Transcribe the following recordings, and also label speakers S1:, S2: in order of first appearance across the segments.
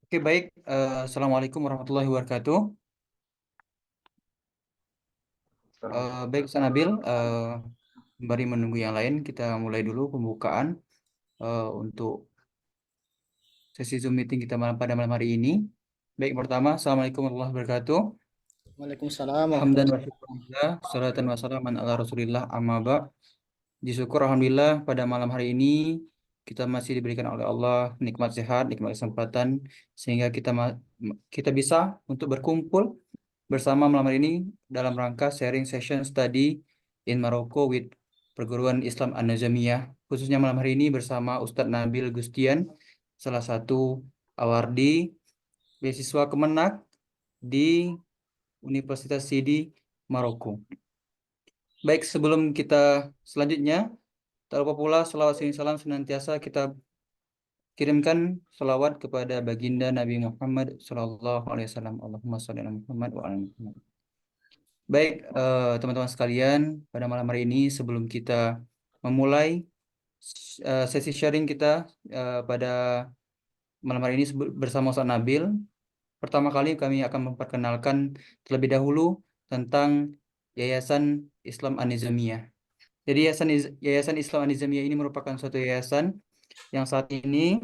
S1: Oke, baik. Assalamualaikum warahmatullahi wabarakatuh. Baik, Ustaz Nabil. Sembari menunggu yang lain, kita mulai dulu pembukaan untuk sesi Zoom meeting kita pada malam hari ini. Baik, pertama, Assalamualaikum warahmatullahi wabarakatuh.
S2: Waalaikumsalam
S1: Hamdan wa
S2: warahmatullahi
S1: syukurillah, salatan wa salaman ala rasulillah, amma ba'. Puji syukur Alhamdulillah pada malam hari ini kita masih diberikan oleh Allah nikmat sehat, nikmat kesempatan sehingga kita bisa untuk berkumpul bersama malam hari ini dalam rangka sharing session study in Morocco with Perguruan Islam An-Nazamiyah, khususnya malam hari ini bersama Ustadz Nabil Gustian, salah satu awardi beasiswa Kemenak di Universitas Sidi Maroko. Baik, sebelum kita selanjutnya, tak lupa pula selawat serta salam senantiasa kita kirimkan selawat kepada baginda Nabi Muhammad Sallallahu Alaihi Wasallam. Allahumma sholli ala Muhammad wa ala Muhammad. Baik, teman-teman sekalian, pada malam hari ini sebelum kita memulai sesi sharing kita pada malam hari ini bersama Ustaz Nabil, pertama kali kami akan memperkenalkan terlebih dahulu tentang Yayasan Islam An-Nizamiyah. Jadi Yayasan Islam An-Nizamiyah ini merupakan suatu yayasan yang saat ini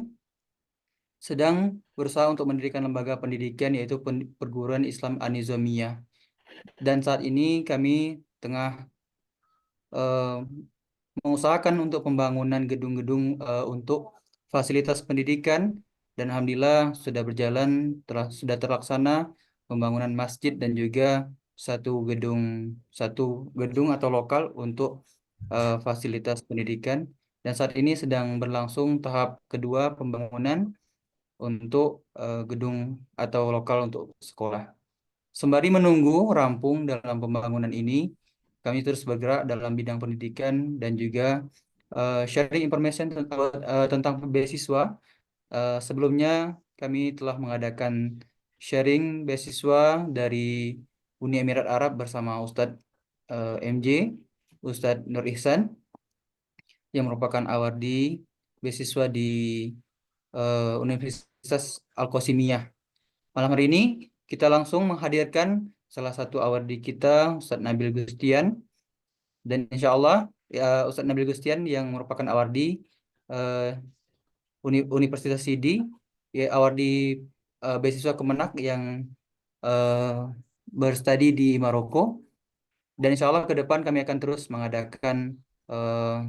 S1: sedang berusaha untuk mendirikan lembaga pendidikan yaitu Perguruan Islam An-Nizamiyah. Dan saat ini kami tengah eh, mengusahakan untuk pembangunan gedung-gedung untuk fasilitas pendidikan dan alhamdulillah sudah berjalan sudah terlaksana pembangunan masjid dan juga satu gedung satu gedung atau lokal untuk fasilitas pendidikan, dan saat ini sedang berlangsung tahap kedua pembangunan untuk gedung atau lokal untuk sekolah. Sembari menunggu rampung dalam pembangunan ini, kami terus bergerak dalam bidang pendidikan dan juga sharing information tentang beasiswa. Sebelumnya kami telah mengadakan sharing beasiswa dari Uni Emirat Arab bersama Ustadz MJ, Ustadz Nur Ihsan, yang merupakan awardi beasiswa di Universitas Al-Qasimiyah. Malam hari ini kita langsung menghadirkan salah satu awardi kita, Ustadz Nabil Gustian, dan insya Allah ya, Ustadz Nabil Gustian yang merupakan awardi eh, Universitas Sidi, ya, awardi beasiswa Kemenak yang eh, berstudi di Maroko. Dan insya Allah ke depan kami akan terus mengadakan eh,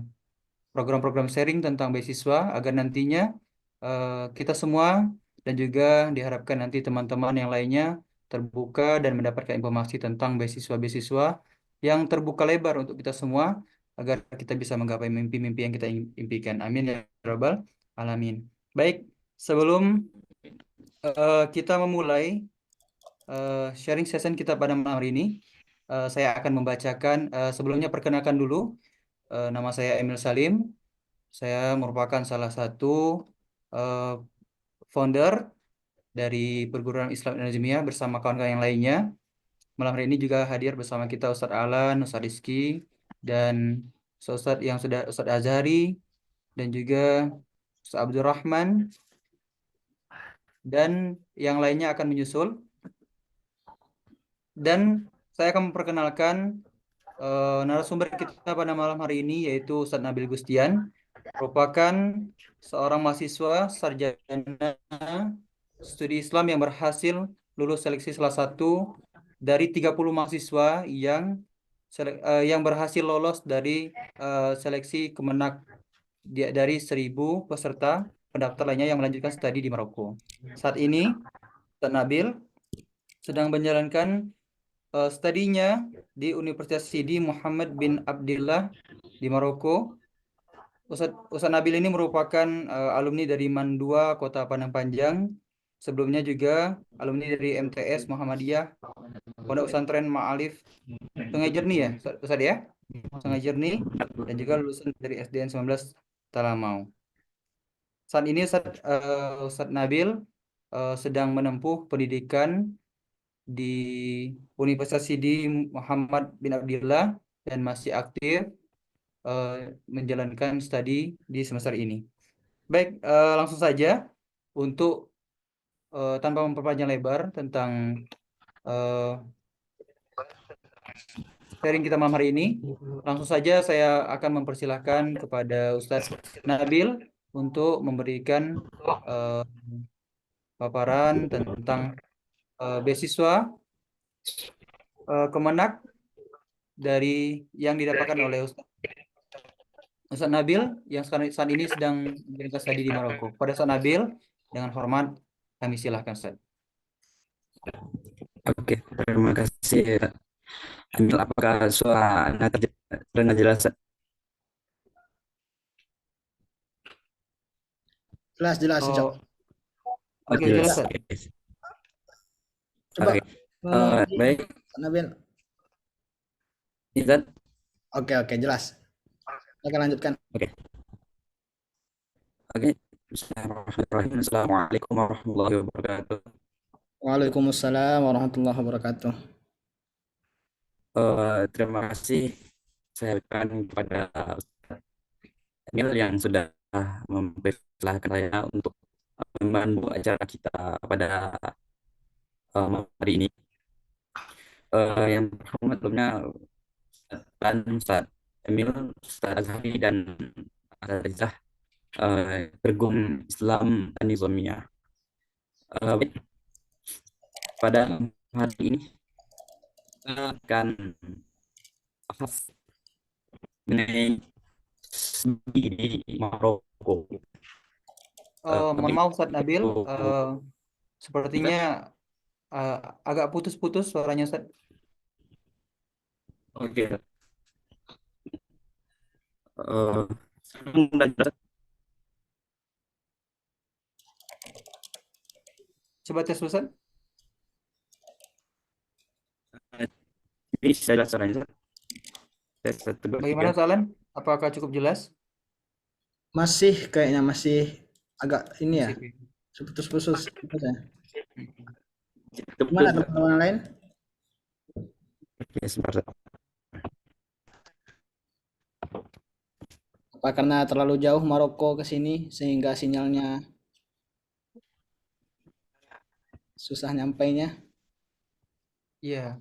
S1: program-program sharing tentang beasiswa agar nantinya kita semua dan juga diharapkan nanti teman-teman yang lainnya terbuka dan mendapatkan informasi tentang beasiswa-beasiswa yang terbuka lebar untuk kita semua agar kita bisa menggapai mimpi-mimpi yang kita impikan. Amin ya rabbal alamin. Baik, sebelum kita memulai sharing session kita pada malam hari ini, saya akan membacakan sebelumnya perkenalkan dulu. Nama saya Emil Salim. Saya merupakan salah satu eh, founder dari Perguruan Islam Al-Azmiyah bersama kawan-kawan yang lainnya. Malam hari ini juga hadir bersama kita Ustadz Alan, Ustadz Rizky, dan Ustadz yang sudah Ustadz Azhari, dan juga Ustadz Abdurrahman, dan yang lainnya akan menyusul. Dan saya akan memperkenalkan narasumber kita pada malam hari ini yaitu Ustadz Nabil Gustian, merupakan seorang mahasiswa sarjana studi Islam yang berhasil lulus seleksi salah satu dari 30 mahasiswa yang berhasil lolos dari seleksi Kemenak dari 1.000 peserta pendaftar lainnya yang melanjutkan studi di Maroko. Saat ini Ustadz Nabil sedang menjalankan studinya di Universitas Sidi Muhammad bin Abdullah di Maroko. Ustadz Nabil ini merupakan alumni dari MAN 2 Kota Padang Panjang. Sebelumnya juga alumni dari MTS Muhammadiyah, Pondok Pesantren Ma'alif Sungai Jernih ya, Ustadz ya? Sungai Jernih, dan juga lulusan dari SDN 19 Talamau. Saat ini Ustadz Nabil sedang menempuh pendidikan di Universitas Sidi Muhammad bin Abdullah dan masih aktif eh, menjalankan studi di semester ini. Baik, langsung saja untuk tanpa memperpanjang lebar tentang eh, sharing kita malam hari ini. Langsung saja saya akan mempersilahkan kepada Ustadz Nabil untuk memberikan eh, paparan tentang beasiswa Kemenak dari yang didapatkan oleh Ustadz Nabil yang sekarang saat ini sedang bertugas tadi di Maroko. Pada Ustadz Nabil, dengan hormat kami silahkan Ustadz.
S3: Oke, terima kasih. Emil, apakah suara Anda terdengar jelas?
S2: Jelas, jelas, Cok.
S1: Oh,
S3: Oh,
S1: oke
S3: jelas.
S1: jelas
S2: Ya,
S1: Ustadz.
S3: Oke.
S2: coba
S3: Oke.
S2: ngomong lagi,
S3: Baik,
S2: Nabil.
S3: Izan.
S2: Oke, oke, jelas. Oke, lanjutkan.
S3: Oke. Oke. Bismillahirrahmanirrahim. Assalamualaikum warahmatullahi wabarakatuh.
S2: Waalaikumsalam warahmatullahi wabarakatuh.
S3: Terima kasih saya ucapkan kepada Ustaz Emil yang sudah mempersilahkan saya untuk memandu acara kita pada malam hari ini. Yang pertama sebelumnya dan Ustaz Emil, Ustaz Azhari dan Ustaz Rizah, Pergum Islam dan Nizamiyah. Baik, pada hari ini kita akan bahas mengenai studi di Maroko.
S1: Mohon
S3: Baik,
S1: maaf Ustadz Nabil,
S3: itu
S1: sepertinya eh, agak putus-putus suaranya Ustadz.
S3: oke. Eh, Sudah jelas.
S1: Coba tes Ustadz.
S3: Ini sudah jelas suaranya. Tes, satu, dua, tiga.
S1: Bagaimana Ustadz Alan? Apakah cukup jelas?
S2: Masih kayaknya masih agak ini ya,
S1: Masih.
S2: putus-putus. Putus ya. Gimana
S3: Betul.
S2: teman-teman lain?
S3: Oke, sebentar.
S2: Apa karena terlalu jauh Maroko ke sini sehingga sinyalnya susah nyampainya?
S1: Iya,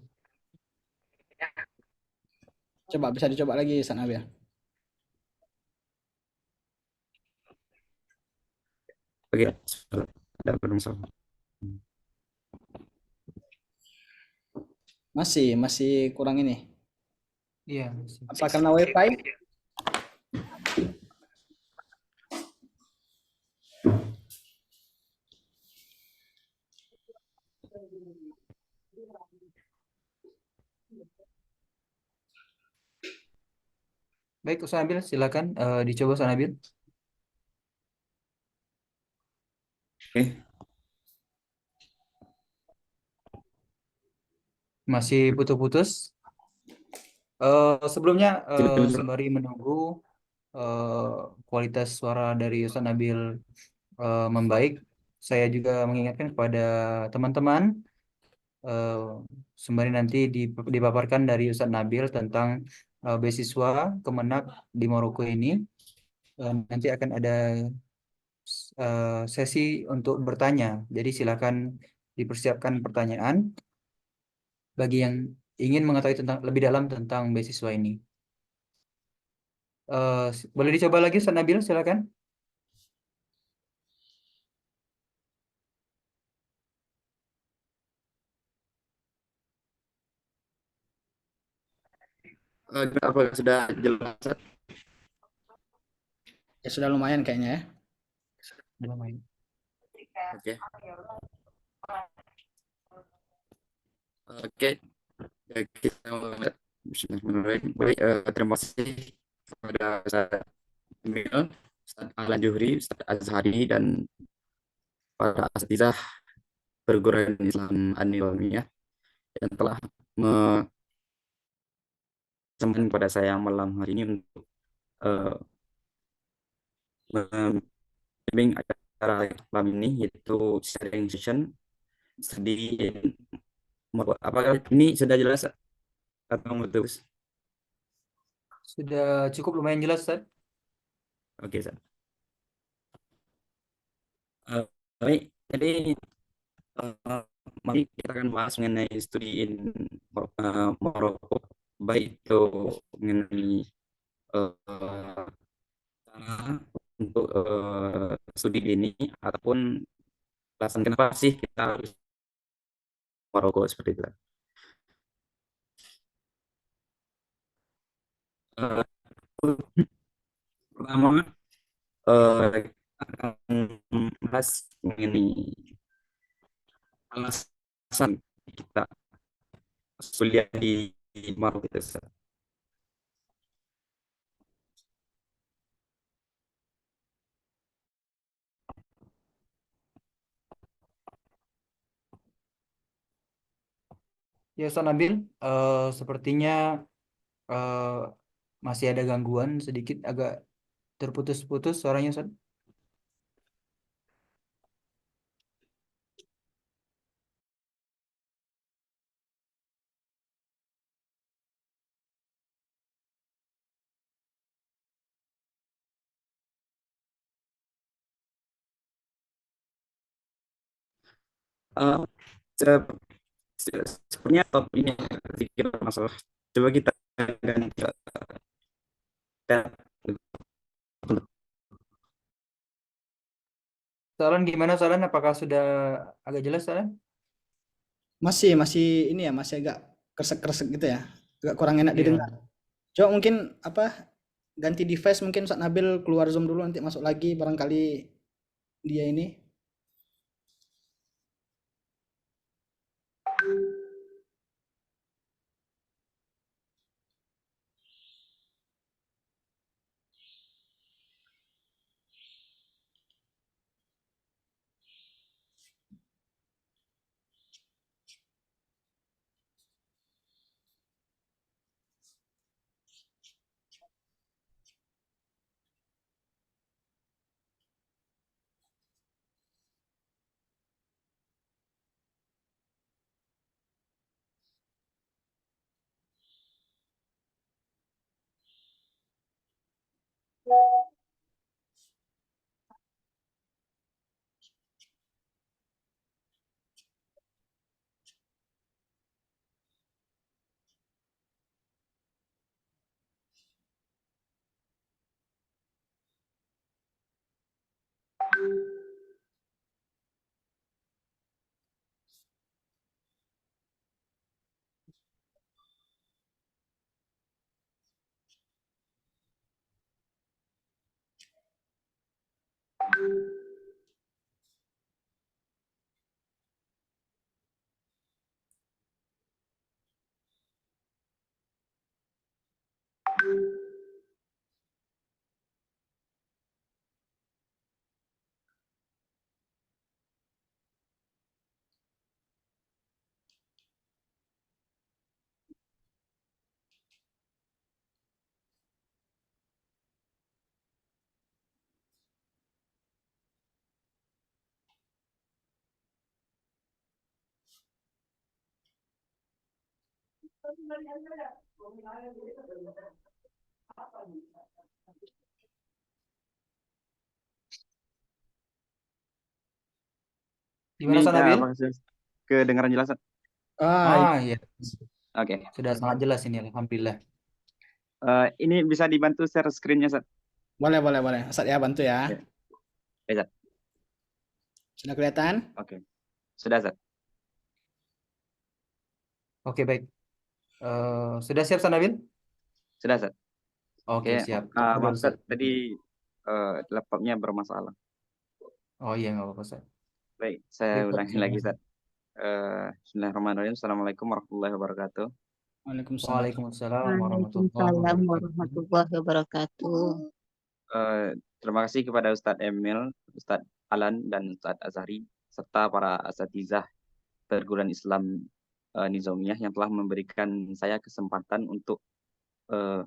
S2: Coba bisa dicoba lagi, Ustaz Nabil.
S3: Oke, ada bermasalah.
S2: Masih kurang ini.
S1: iya. Masih.
S2: Apa karena WiFi?
S1: Baik Ustadz Nabil, silakan dicoba Ustadz Nabil.
S3: Oke,
S1: Masih putus-putus. Sebelumnya
S3: tidak.
S1: sembari menunggu eh, kualitas suara dari Ustadz Nabil membaik, saya juga mengingatkan kepada teman-teman eh, sembari nanti dipaparkan dari Ustadz Nabil tentang beasiswa Kemenak di Maroko ini. Nanti akan ada sesi untuk bertanya. Jadi silakan dipersiapkan pertanyaan bagi yang ingin mengetahui tentang lebih dalam tentang beasiswa ini. Boleh dicoba lagi, Ustadz Nabil, silakan.
S3: Apa sudah jelas?
S2: Ya sudah lumayan kayaknya ya.
S1: Belum main.
S3: Oke, oke. Ya, kita mulai. Bismillahirrahmanirrahim. Baik, terima kasih kepada Ustaz Emil, Ustaz Alan Juhri, Ustaz Azhari, dan para asatizah perguruan Islam An-Nizamiyah yang telah menyampaikan kepada saya malam hari ini untuk eh, membimbing acara malam ini, yaitu sharing session studi. Apakah ini sudah jelas atau putus?
S1: Sudah cukup lumayan jelas, Ustadz.
S3: Oke, Ustaz. Eh, Baik, jadi eh, mari kita akan bahas mengenai studi in Maroko, baik itu mengenai eh, cara untuk studi ini ataupun alasan kenapa sih kita harus Maroko seperti itu. Eh, Pertama, kita akan bahas mengenai alasan kita kuliah di Maroko itu.
S1: Ya, Ustaz Nabil, sepertinya eh, masih ada gangguan sedikit, agak terputus-putus suaranya, Ustaz.
S3: Eh, se- Sebenarnya top ini sedikit masalah. Coba kita ganti ke tab.
S1: Saran gimana, Saran? Apakah sudah agak jelas, Saran?
S2: Masih ini ya, masih agak kresek-kresek gitu ya. Agak kurang enak didengar.
S1: Iya.
S2: Coba mungkin apa ganti device, mungkin Ustaz Nabil keluar Zoom dulu, nanti masuk lagi barangkali dia ini.
S1: Gimana, Ustaz Nabil?
S3: Apa kedengaran jelas?
S2: Ah,
S1: Ah, iya.
S3: Oke.
S1: Sudah sangat jelas ini, Alhamdulillah.
S3: Ini bisa dibantu share screen-nya, Sat?
S2: boleh boleh boleh. Ustaz ya bantu ya.
S3: Ya, ya, Sat.
S2: Sudah kelihatan?
S3: Oke. Sudah, Sat.
S1: Oke, baik. Sudah siap, Ustaz Nabil?
S3: Sudah, Sat.
S1: Oke,
S3: Oke.
S1: siap. Tunggu dulu,
S3: Maaf, Sat.
S1: Ustaz.
S3: Tadi laptopnya bermasalah.
S1: Oh iya, nggak apa-apa, Ustaz.
S3: Baik, saya ulangi
S1: Report.
S3: lagi, Sat. Bismillahirrahmanirrahim. Assalamualaikum warahmatullahi wabarakatuh.
S2: Waalaikumsalam.
S1: Waalaikumsalam warahmatullahi
S4: Waalaikumsalam
S1: wabarakatuh.
S4: warahmatullahi wabarakatuh.
S3: Eh, Terima kasih kepada Ustadz Emil, Ustadz Alan, dan Ustadz Azhari, serta para asatizah perguruan Islam Nizamiyah yang telah memberikan saya kesempatan untuk eh,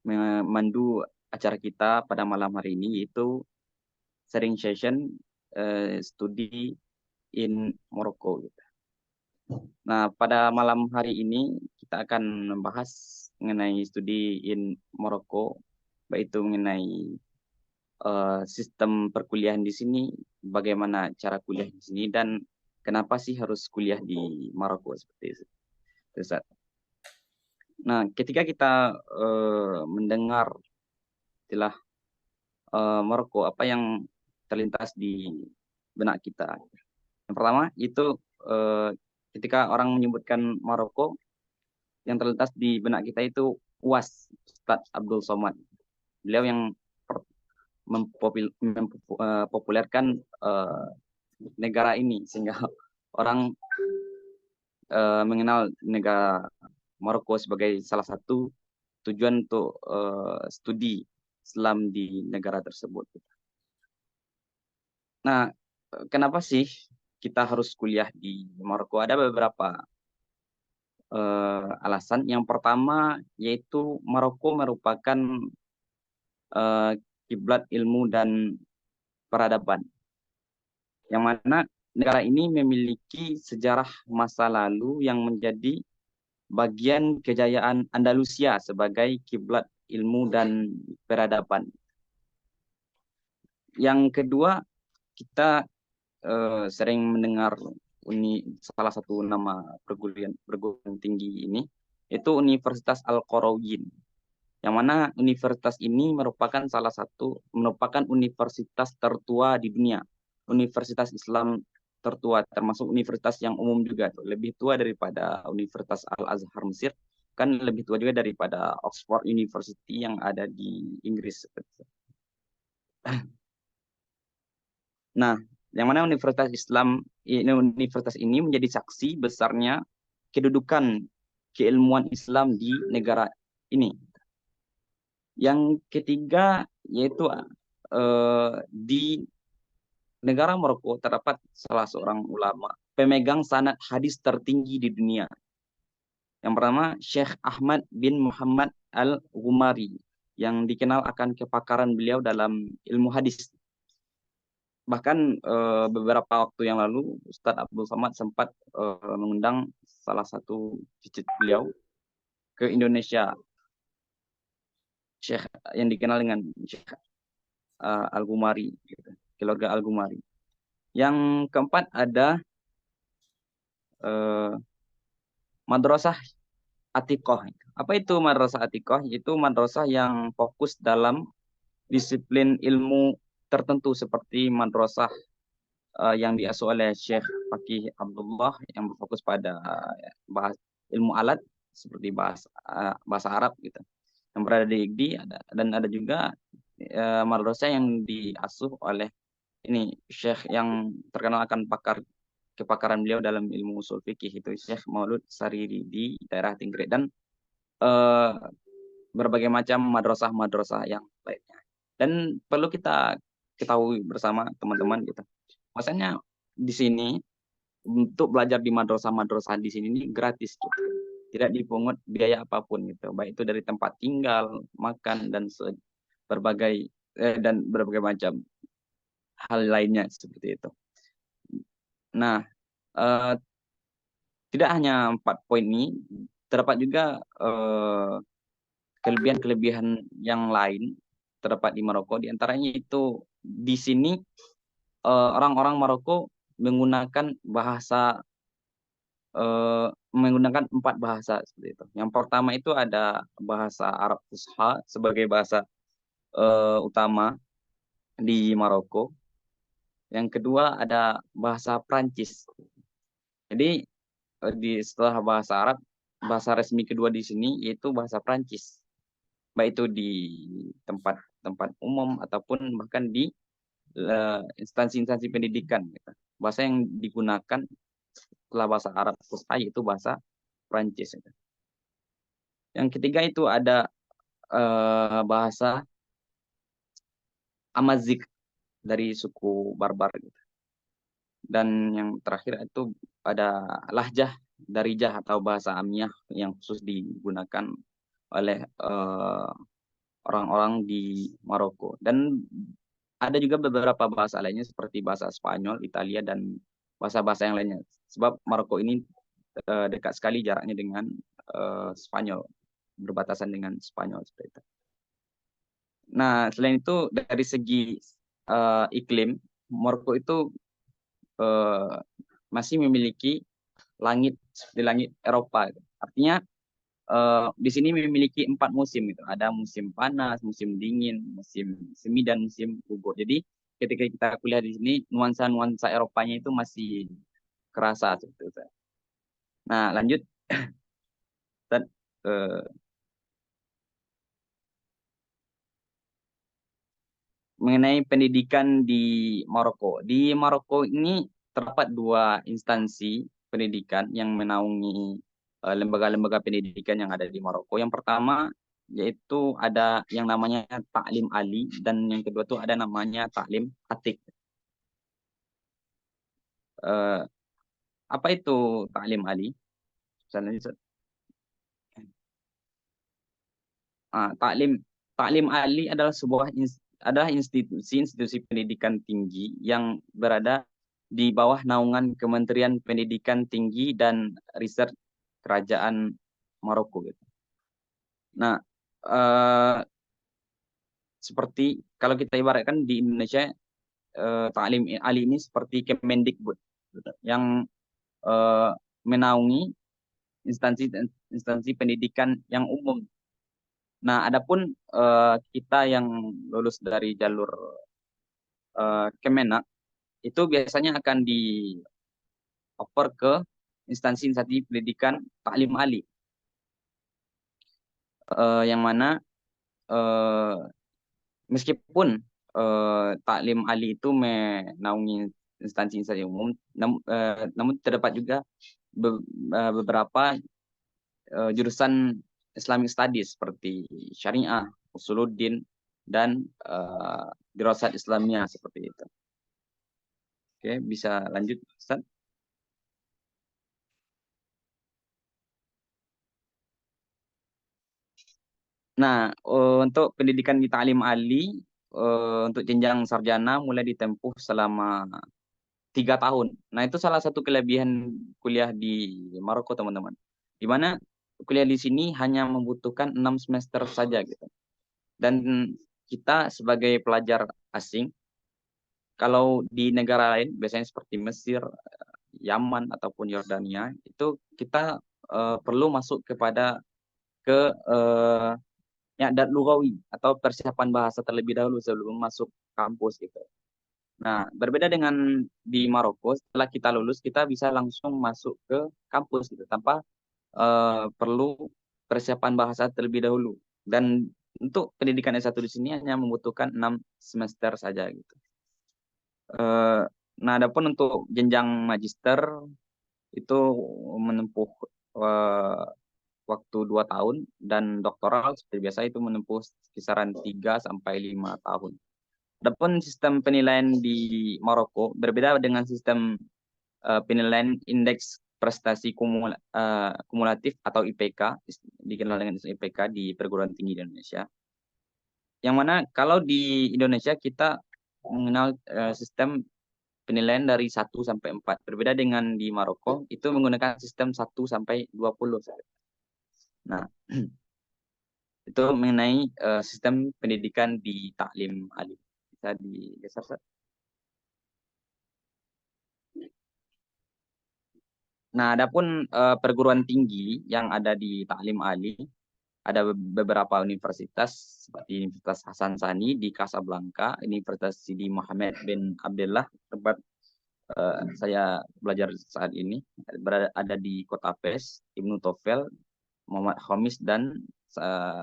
S3: memandu acara kita pada malam hari ini, yaitu sharing session studi in Morocco, gitu. Nah, pada malam hari ini kita akan membahas mengenai studi in Morocco, baik itu mengenai sistem perkuliahan di sini, bagaimana cara kuliah di sini, dan kenapa sih harus kuliah di Maroko seperti itu, Ustaz. Nah, ketika kita mendengar istilah Maroko, apa yang terlintas di benak kita? Yang pertama itu ketika orang menyebutkan Maroko, yang terlintas di benak kita itu UAS, Ustadz Abdul Somad. Beliau yang mempopulerkan negara ini sehingga orang mengenal negara Maroko sebagai salah satu tujuan untuk studi Islam di negara tersebut. Nah, kenapa sih kita harus kuliah di Maroko? Ada beberapa alasan. Yang pertama yaitu Maroko merupakan kiblat ilmu dan peradaban, yang mana negara ini memiliki sejarah masa lalu yang menjadi bagian kejayaan Andalusia sebagai kiblat ilmu dan peradaban. Yang kedua, kita sering mendengar salah satu nama perguruan tinggi ini, itu Universitas Al-Qarawiyyin, yang mana universitas ini merupakan universitas tertua di dunia, universitas Islam tertua, termasuk universitas yang umum juga, lebih tua daripada Universitas Al-Azhar Mesir, kan lebih tua juga daripada Oxford University yang ada di Inggris. Nah, yang mana universitas ini menjadi saksi besarnya kedudukan keilmuan Islam di negara ini. Yang ketiga yaitu di negara Maroko terdapat salah seorang ulama pemegang sanad hadis tertinggi di dunia. Yang pertama, Syekh Ahmad bin Muhammad Al-Ghumari, yang dikenal akan kepakaran beliau dalam ilmu hadis. Bahkan beberapa waktu yang lalu Ustadz Abdul Somad sempat mengundang salah satu cicit beliau ke Indonesia, Syekh yang dikenal dengan Syekh Al-Ghumari, gitu, keluarga Al-Ghumari. Yang keempat ada Madrasah Atiqah. Apa itu Madrasah Atiqah? Itu madrasah yang fokus dalam disiplin ilmu tertentu seperti madrasah yang diasuh oleh Syekh Fakih Abdullah yang berfokus pada ilmu alat seperti bahasa Arab gitu. Yang berada di IGDI dan ada juga madrasah yang diasuh oleh ini Syekh yang terkenal akan kepakaran beliau dalam ilmu usul fikih, itu Syekh Maulud Sariri di daerah Tinggrek, dan berbagai macam madrasah-madrasah yang lainnya. Dan perlu kita ketahui bersama teman-teman gitu. Maksudnya di sini untuk belajar di madrasah-madrasah di sini ini gratis gitu. Tidak dipungut biaya apapun gitu. Baik itu dari tempat tinggal, makan dan berbagai macam hal lainnya seperti itu. Nah, tidak hanya 4 poin ini, terdapat juga kelebihan-kelebihan yang lain terdapat di Maroko. Di antaranya itu di sini orang-orang Maroko menggunakan menggunakan 4 bahasa seperti itu. Yang pertama itu ada bahasa Arab Fusha sebagai bahasa utama di Maroko. Yang kedua ada bahasa Prancis. Jadi setelah bahasa Arab, bahasa resmi kedua di sini yaitu bahasa Prancis. Baik itu di tempat umum ataupun bahkan di instansi-instansi pendidikan gitu. Bahasa yang digunakan setelah bahasa Arab Fusha yaitu bahasa Prancis gitu. Yang ketiga itu ada bahasa Amazik dari suku Barbar gitu. Dan yang terakhir itu ada lahjah Darijah atau bahasa Amiyah yang khusus digunakan oleh orang-orang di Maroko. Dan ada juga beberapa bahasa lainnya seperti bahasa Spanyol, Italia, dan bahasa-bahasa yang lainnya. Sebab Maroko ini dekat sekali jaraknya dengan Spanyol, berbatasan dengan Spanyol seperti itu.
S4: Nah, selain itu dari segi iklim, Maroko itu masih memiliki langit seperti langit Eropa. Artinya di sini memiliki 4 musim gitu. Ada musim panas, musim dingin, musim semi dan musim gugur. Jadi ketika kita kuliah di sini nuansa-nuansa Eropanya itu masih kerasa seperti itu. Nah, lanjut Ustaz, mengenai pendidikan di Maroko. Di Maroko ini terdapat 2 instansi pendidikan yang menaungi lembaga-lembaga pendidikan yang ada di Maroko. Yang pertama yaitu ada yang namanya Taklim Ali dan yang kedua tuh ada namanya Taklim Atik. Eh, apa itu Taklim Ali? Taklim Ali adalah adalah institusi pendidikan tinggi yang berada di bawah naungan Kementerian Pendidikan Tinggi dan Riset Kerajaan Maroko gitu. Nah, seperti kalau kita ibaratkan di Indonesia Taklim Ali ini seperti Kemendikbud gitu, yang menaungi instansi pendidikan yang umum. Nah, adapun kita yang lulus dari jalur Kemenak itu biasanya akan di-offer ke instansi-instansi pendidikan taklim ali, yang mana meskipun taklim ali itu menaungi instansi-instansi umum, namun terdapat juga beberapa jurusan Islamic Studies seperti Syariah, Usuluddin, dan Dirasat Islamiyah seperti itu. Oke, bisa lanjut, Ustaz? Nah, untuk pendidikan di Ta'lim Ali, untuk jenjang sarjana mulai ditempuh selama 3 tahun. Nah, itu salah satu kelebihan kuliah di Maroko, teman-teman. Di mana kuliah di sini hanya membutuhkan 6 semester saja gitu. Dan kita sebagai pelajar asing, kalau di negara lain, biasanya seperti Mesir, Yaman, ataupun Yordania, itu kita perlu masuk ke i'dad lughawi atau persiapan bahasa terlebih dahulu sebelum masuk kampus gitu. Nah, berbeda dengan di Maroko, setelah kita lulus kita bisa langsung masuk ke kampus gitu tanpa perlu persiapan bahasa terlebih dahulu. Dan untuk pendidikan S1 di sini hanya membutuhkan 6 semester saja gitu. Nah, adapun untuk jenjang magister itu menempuh waktu 2 tahun dan doktoral seperti biasa itu menempuh kisaran 3 sampai 5 tahun. Adapun sistem penilaian di Maroko berbeda dengan sistem penilaian indeks prestasi kumulatif atau IPK, dikenal dengan IPK di perguruan tinggi di Indonesia. Yang mana kalau di Indonesia kita mengenal sistem penilaian dari 1 sampai 4. Berbeda dengan di Maroko, itu menggunakan sistem 1 sampai 20. Nah, itu mengenai sistem pendidikan di Taklim Ali. Bisa digeser, Ustaz? Nah, adapun perguruan tinggi yang ada di Taklim Ali, ada beberapa universitas seperti Universitas Hasan Sani di Casablanca, Universitas Sidi Muhammad bin Abdullah tempat saya belajar saat ini, ada di Kota Fes, Ibnu Tofel, Muhammad Khamis, dan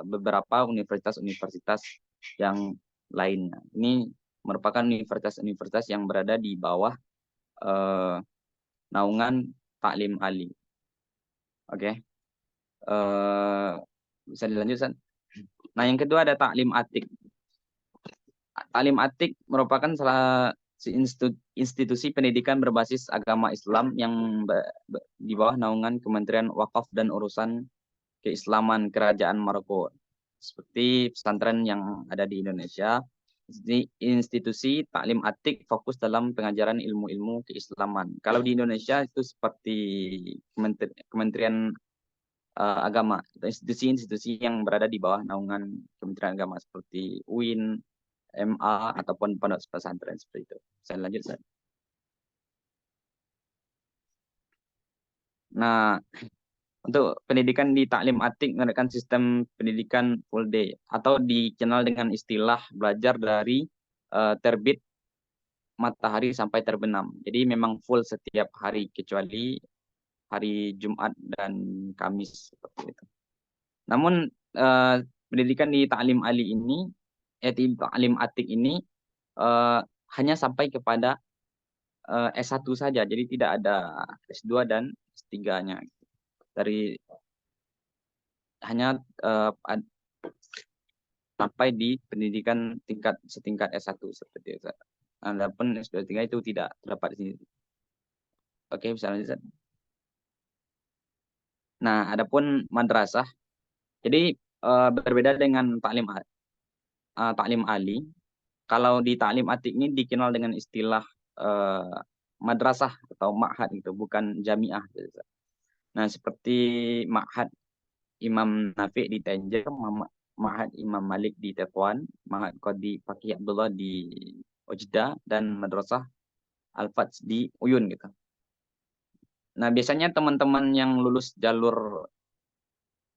S4: beberapa universitas-universitas yang lainnya. Ini merupakan universitas-universitas yang berada di bawah naungan Taklim Ali. Oke. Bisa dilanjutkan. Nah, yang kedua ada Taklim Atik. Taklim Atik merupakan salah institusi pendidikan berbasis agama Islam yang di bawah naungan Kementerian Wakaf dan Urusan Keislaman Kerajaan Maroko. Seperti pesantren yang ada di Indonesia, institusi Taklim Atik fokus dalam pengajaran ilmu-ilmu keislaman. Kalau di Indonesia itu seperti Kementerian agama, institusi-institusi yang berada di bawah naungan Kementerian Agama seperti UIN, MA ataupun pondok pesantren seperti itu. Saya lanjut, Ustaz. Nah, untuk pendidikan di Taklim Atik menggunakan sistem pendidikan full day atau dikenal dengan istilah belajar dari terbit matahari sampai terbenam. Jadi memang full setiap hari kecuali hari Jumat dan Kamis seperti itu. Namun pendidikan di Taklim Ali ini, di Taklim Atik ini hanya sampai kepada S1 saja, jadi tidak ada S2 dan S3-nya. Dari hanya sampai di pendidikan setingkat S1 seperti itu. Adapun S2 S3 itu tidak terdapat di sini. Oke, bisa lanjut. Nah, adapun madrasah, jadi berbeda dengan taklim ali. Kalau di taklim atik ini dikenal dengan istilah madrasah atau ma'had itu, bukan jamiah. Nah, seperti ma'had Imam Nafi' di Tenjer, Ma'had Imam Malik di Tetuan, Ma'had Qadi Fakih Abdullah di Ojda, dan Madrasah Al-Fats di Uyun gitu. Nah, biasanya teman-teman yang lulus jalur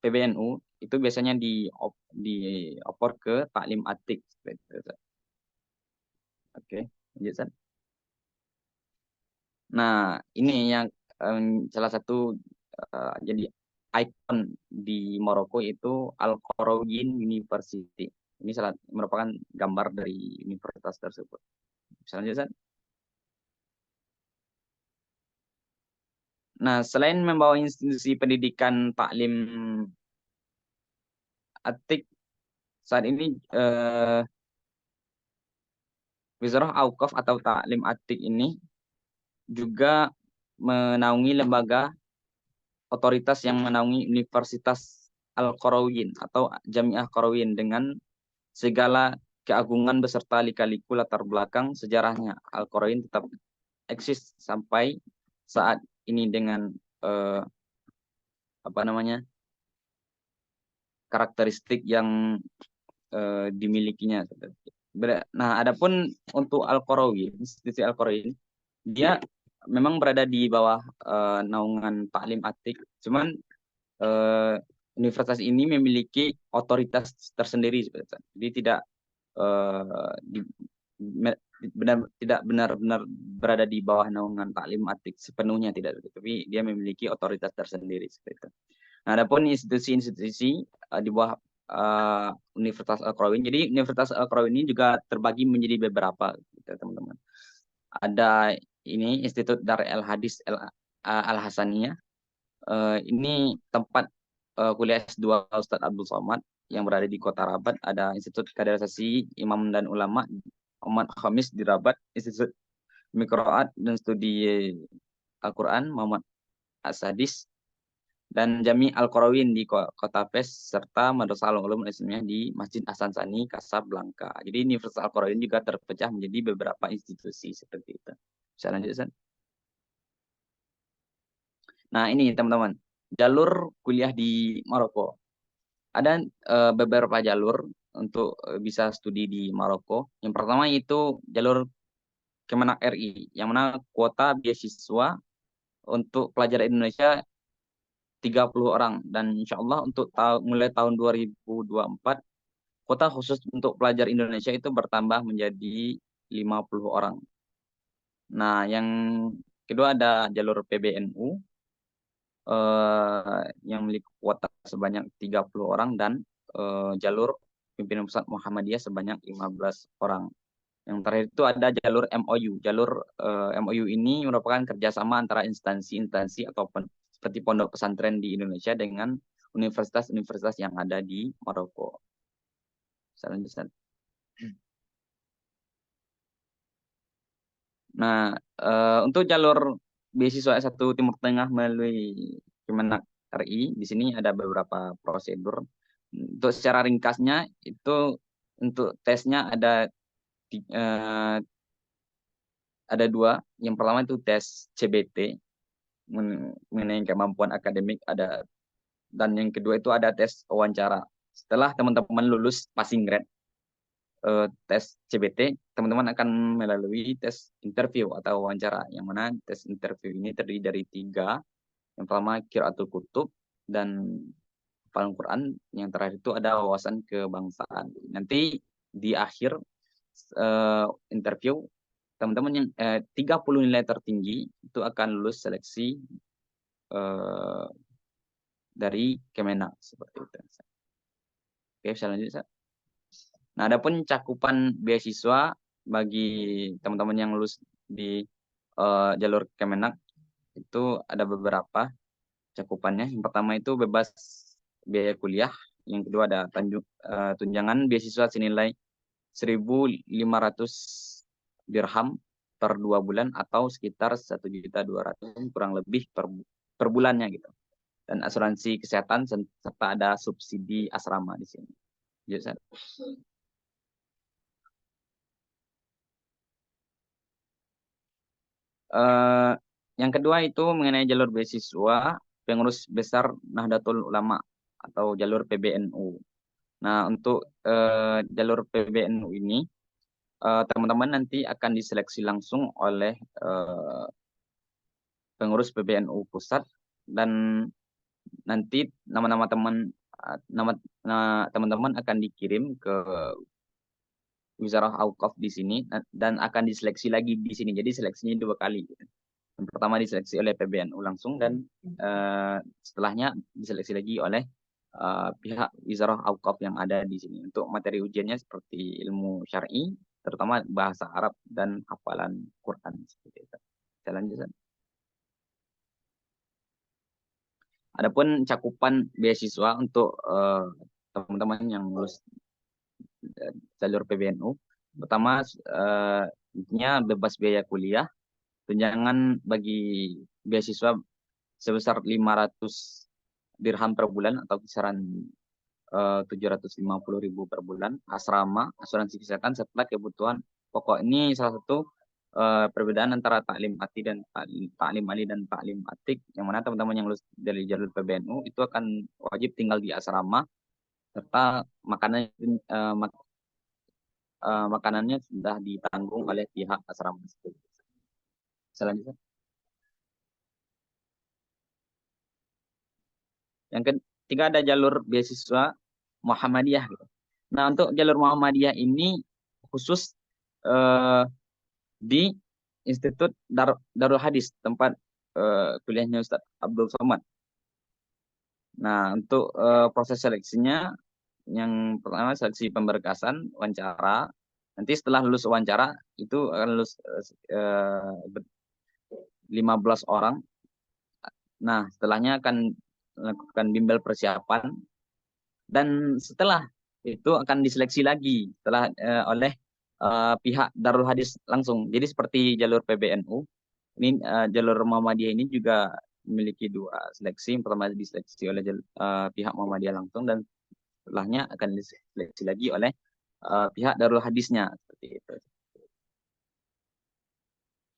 S4: PBNU itu biasanya dioper ke Taklim Atik. Oke, lanjut, San. Nah, ini yang salah satu jadi ikon di Maroko itu Al-Qarawiyyin University. Ini merupakan gambar dari universitas tersebut. Selanjutnya, nah, selain membawa institusi pendidikan taklim atik, saat ini Wizarah Auqaf atau Taklim Atik ini juga menaungi lembaga otoritas yang menaungi Universitas Al-Qarawiyyin atau Jamiah Qarawiyyin dengan segala keagungan beserta lika-liku latar belakang sejarahnya. Al-Qarawiyyin tetap eksis sampai saat ini dengan karakteristik yang dimilikinya. Nah, adapun untuk Al-Qarawiyyin, institusi Al-Qarawiyyin, dia memang berada di bawah naungan Taklim Atik. Cuman universitas ini memiliki otoritas tersendiri, jadi tidak tidak benar-benar berada di bawah naungan Taklim Atik sepenuhnya, tidak, tapi dia memiliki otoritas tersendiri seperti itu. Nah, adapun institusi-institusi di bawah Universitas Al-Qarawiyyin. Jadi Universitas Al-Qarawiyyin ini juga terbagi menjadi beberapa, gitu, teman-teman. Ada ini Institut Dar El Hadis Al-Hasaniyah. Ini tempat kuliah S2 Ustadz Abdul Somad yang berada di Kota Rabat. Ada Institut Kaderisasi Imam dan Ulama Muhammad Khamis di Rabat, Institut Mikroat dan Studi Al-Quran Muhammad As-Sadis, dan Jami Al-Qarawiyyin di Kota Fes, serta Madrasah Al-Ulum Islamiyah di Masjid Hasan Sani, Casablanca. Jadi Universitas Al-Qarawiyyin juga terpecah menjadi beberapa institusi seperti itu. Bisa lanjut, Ustaz? Nah, ini teman-teman, jalur kuliah di Maroko. Ada beberapa jalur untuk bisa studi di Maroko. Yang pertama itu jalur Kemenak RI, yang mana kuota beasiswa untuk pelajar Indonesia 30 orang, dan insya Allah untuk mulai tahun 2024 kuota khusus untuk pelajar Indonesia itu bertambah menjadi 50 orang. Nah, yang kedua ada jalur PBNU yang memiliki kuota sebanyak 30 orang, dan jalur pimpinan pusat Muhammadiyah sebanyak 15 orang. Yang terakhir itu ada jalur MOU. Jalur MOU ini merupakan kerjasama antara instansi-instansi ataupun seperti pondok pesantren di Indonesia dengan universitas-universitas yang ada di Maroko. Selanjutnya. Nah, untuk jalur beasiswa S1 Timur Tengah melalui Kemenak RI, di sini ada beberapa prosedur. Untuk secara ringkasnya itu untuk tesnya ada dua. Yang pertama itu tes CBT mengenai kemampuan akademik, ada dan yang kedua itu ada tes wawancara. Setelah teman-teman lulus passing grade tes CBT, teman-teman akan melalui tes interview atau wawancara, yang mana tes interview ini terdiri dari 3. Yang pertama qiraatul kutub, dan hafalan Quran, yang terakhir itu ada wawasan kebangsaan. Nanti di akhir interview, teman-teman yang 30 nilai tertinggi itu akan lulus seleksi dari Kemenak, seperti itu. Oke, bisa lanjut, Ustaz. Nah, adapun cakupan beasiswa bagi teman-teman yang lulus di jalur Kemenak itu ada beberapa cakupannya. Yang pertama itu bebas biaya kuliah, yang kedua ada tunjangan beasiswa senilai 1.500 dirham per 2 bulan atau sekitar 1.200.000 kurang lebih per bulannya gitu. Dan asuransi kesehatan serta ada subsidi asrama di sini. Jadi, yang kedua itu mengenai jalur beasiswa Pengurus Besar Nahdlatul Ulama atau jalur PBNU. Nah, untuk jalur PBNU ini, teman-teman nanti akan diseleksi langsung oleh pengurus PBNU pusat, dan nanti nama-nama teman-teman akan dikirim ke Wizarah Auqaf di sini dan akan diseleksi lagi di sini. Jadi seleksinya 2 kali. Yang pertama diseleksi oleh PBNU langsung, dan setelahnya diseleksi lagi oleh pihak Wizarah Auqaf yang ada di sini. Untuk materi ujiannya seperti ilmu syar'i, terutama bahasa Arab dan hafalan Quran, seperti itu. Saya lanjutkan. Adapun cakupan beasiswa untuk teman-teman yang lulus jalur PBNU, pertama intinya bebas biaya kuliah, tunjangan bagi beasiswa sebesar 500 dirham per bulan atau kisaran 750.000 per bulan, asrama, asuransi kesehatan, serta kebutuhan pokok. Ini salah satu perbedaan antara taklim ati dan taklim ali dan taklim atik, yang mana teman-teman yang lulus dari jalur PBNU itu akan wajib tinggal di asrama, serta makanannya sudah ditanggung oleh pihak asrama. Selanjutnya, yang ketiga ada jalur beasiswa Muhammadiyah gitu. Nah, untuk jalur Muhammadiyah ini khusus di Institut Darul Hadis, tempat kuliahnya Ustadz Abdul Somad. Nah, untuk proses seleksinya, yang pertama seleksi pemberkasan, wawancara. Nanti setelah lulus wawancara, itu akan lulus 15 orang. Nah, setelahnya akan melakukan bimbel persiapan, dan setelah itu akan diseleksi lagi oleh pihak Darul Hadis langsung. Jadi seperti jalur PBNU, ini jalur Muhammadiyah ini juga memiliki 2 seleksi. Yang pertama diseleksi oleh pihak Muhammadiyah langsung, dan setelahnya akan diseleksi lagi oleh pihak Darul Hadisnya, seperti itu.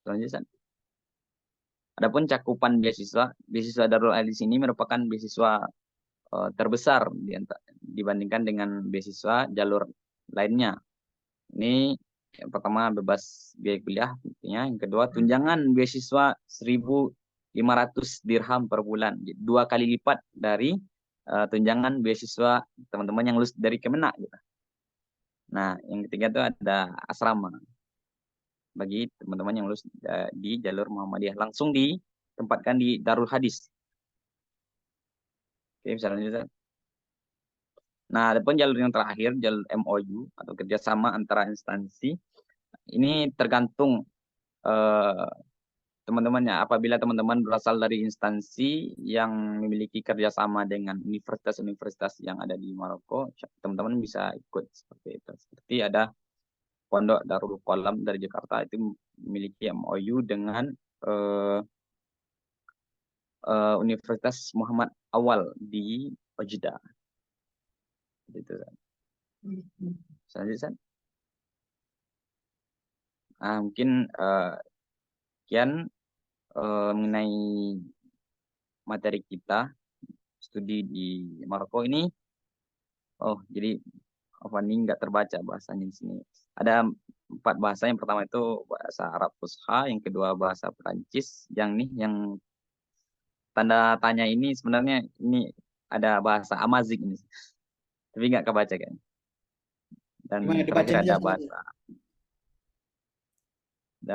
S4: Selanjutnya, adapun cakupan beasiswa Darul Hadis ini merupakan beasiswa terbesar dibandingkan dengan beasiswa jalur lainnya. Ini yang pertama bebas biaya kuliah, yang kedua tunjangan beasiswa 1.500 dirham per bulan, 2 kali lipat dari tunjangan beasiswa teman-teman yang lulus dari Kemenak gitu. Nah, yang ketiga itu ada asrama bagi teman-teman yang lulus di jalur Muhammadiyah, langsung ditempatkan di Darul Hadis. Oke, bisa lanjut. Nah, adapun jalur yang terakhir, jalur MOU atau kerjasama antara instansi, ini tergantung teman-temannya. Apabila teman-teman berasal dari instansi yang memiliki kerjasama dengan universitas-universitas yang ada di Maroko, teman-teman bisa ikut seperti itu. Seperti ada Pondok Darul Qalam dari Jakarta, itu memiliki MOU dengan Universitas Muhammad Awal di Ojda. Gitu. Selanjutnya, mungkin sekian mengenai materi kita. studi di Maroko ini. Oh, jadi ini nggak terbaca bahasanya di sini. Ada 4 bahasa. Yang pertama itu bahasa Arab Fusha, yang kedua bahasa Perancis, yang tanda tanya ini sebenarnya ini ada bahasa Amazigh ini, tapi nggak kebaca kan. Dan
S2: Gimana
S4: terakhir
S2: dibacain aja
S4: ada
S2: Ustaz Nabil?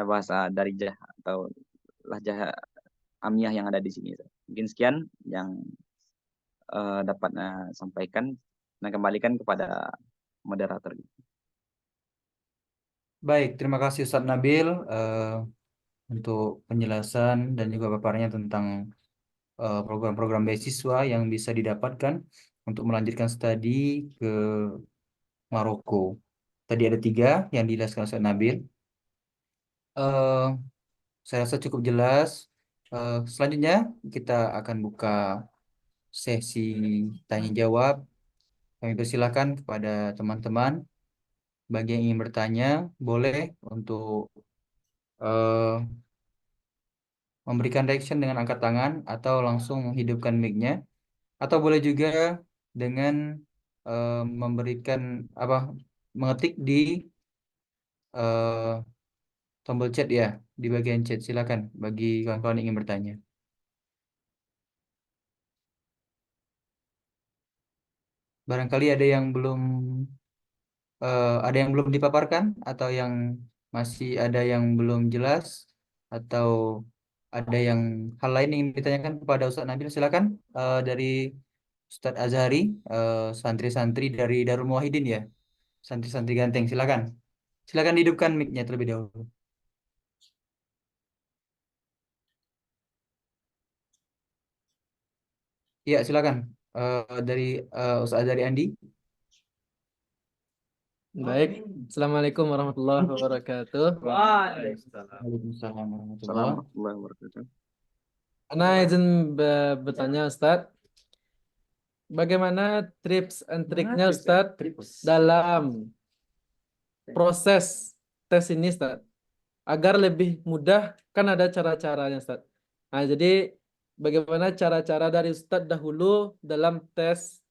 S4: bahasa Darija atau lahjah Amiyah yang ada di sini. Mungkin sekian yang dapat sampaikan. Nah, kembalikan kepada moderator.
S1: Baik, terima kasih Ustadz Nabil untuk penjelasan dan juga paparannya tentang program-program beasiswa yang bisa didapatkan untuk melanjutkan studi ke Maroko. Tadi ada 3 yang dijelaskan Ustadz Nabil. Eh, saya rasa cukup jelas. Selanjutnya kita akan buka sesi tanya jawab. Kami persilakan kepada teman-teman bagi yang ingin bertanya boleh untuk eh, memberikan reaction dengan angkat tangan atau langsung menghidupkan mic-nya, atau boleh juga dengan memberikan apa mengetik di eh, tombol chat ya di bagian chat. Silakan bagi kawan-kawan yang ingin bertanya. Barangkali ada yang belum dipaparkan atau yang masih ada yang belum jelas atau ada yang hal lain yang ingin ditanyakan kepada Ustadz Nabil. Silakan dari Ustadz Azhari, santri-santri dari Darul Muwahhidin ya, santri-santri ganteng. Silakan, silakan hidupkan mic-nya terlebih dahulu. Iya, silakan. Dari Ustadz Azhari Andi.
S5: Baik, Assalamualaikum warahmatullahi wabarakatuh.
S1: Waalaikumsalam warahmatullahi.
S4: Assalamualaikum warahmatullahi wabarakatuh.
S5: Ana izin bertanya Ustadz, bagaimana tips and triknya Ustadz dalam proses tes ini Ustadz? Agar lebih mudah, kan ada cara-caranya Ustadz. Nah, jadi bagaimana cara-cara dari Ustadz dahulu dalam tes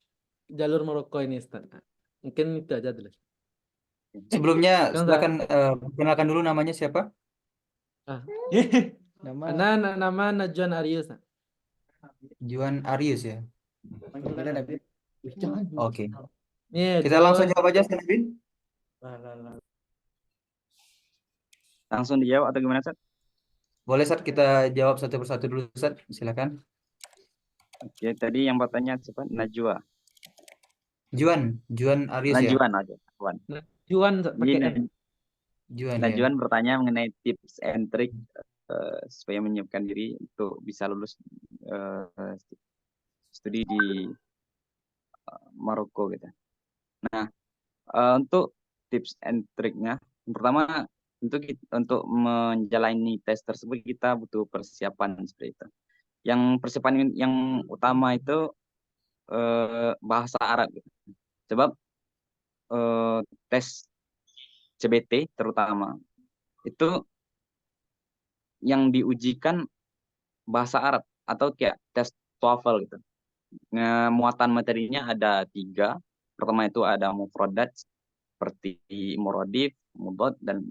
S5: jalur Maroko ini Ustadz? Nah, mungkin itu aja dulu.
S1: Sebelumnya
S5: Kan
S1: silakan perkenalkan dulu namanya siapa?
S5: Ah.
S2: Nama
S5: Nama Najwan Arius. Nah.
S1: Juan Arius ya.
S2: panggilan Nabil.
S1: Oke.
S5: Iya,
S1: Kita langsung jawab aja, Ustadz Nabil.
S4: Langsung dijawab atau gimana, Sat?
S1: Boleh, Ustadz, kita jawab satu persatu dulu, Ustadz. Silakan.
S4: Oke, tadi yang bertanya siapa? Najwa.
S1: Juan Arius ya.
S4: Najwan aja. Najwan.
S5: Juan
S4: Jadi
S5: pakai N.
S1: Juan ya.
S4: Najwan bertanya mengenai tips and trick supaya menyiapkan diri untuk bisa lulus studi di Maroko gitu. Nah, untuk tips and triknya, yang pertama untuk menjalani tes tersebut kita butuh persiapan seperti itu. Yang persiapan yang utama itu bahasa Arab gitu. Sebab tes CBT terutama itu yang diujikan bahasa Arab atau kayak tes TOEFL gitu. Muatan materinya ada 3. Pertama itu ada mufradat seperti muradif, mudhad dan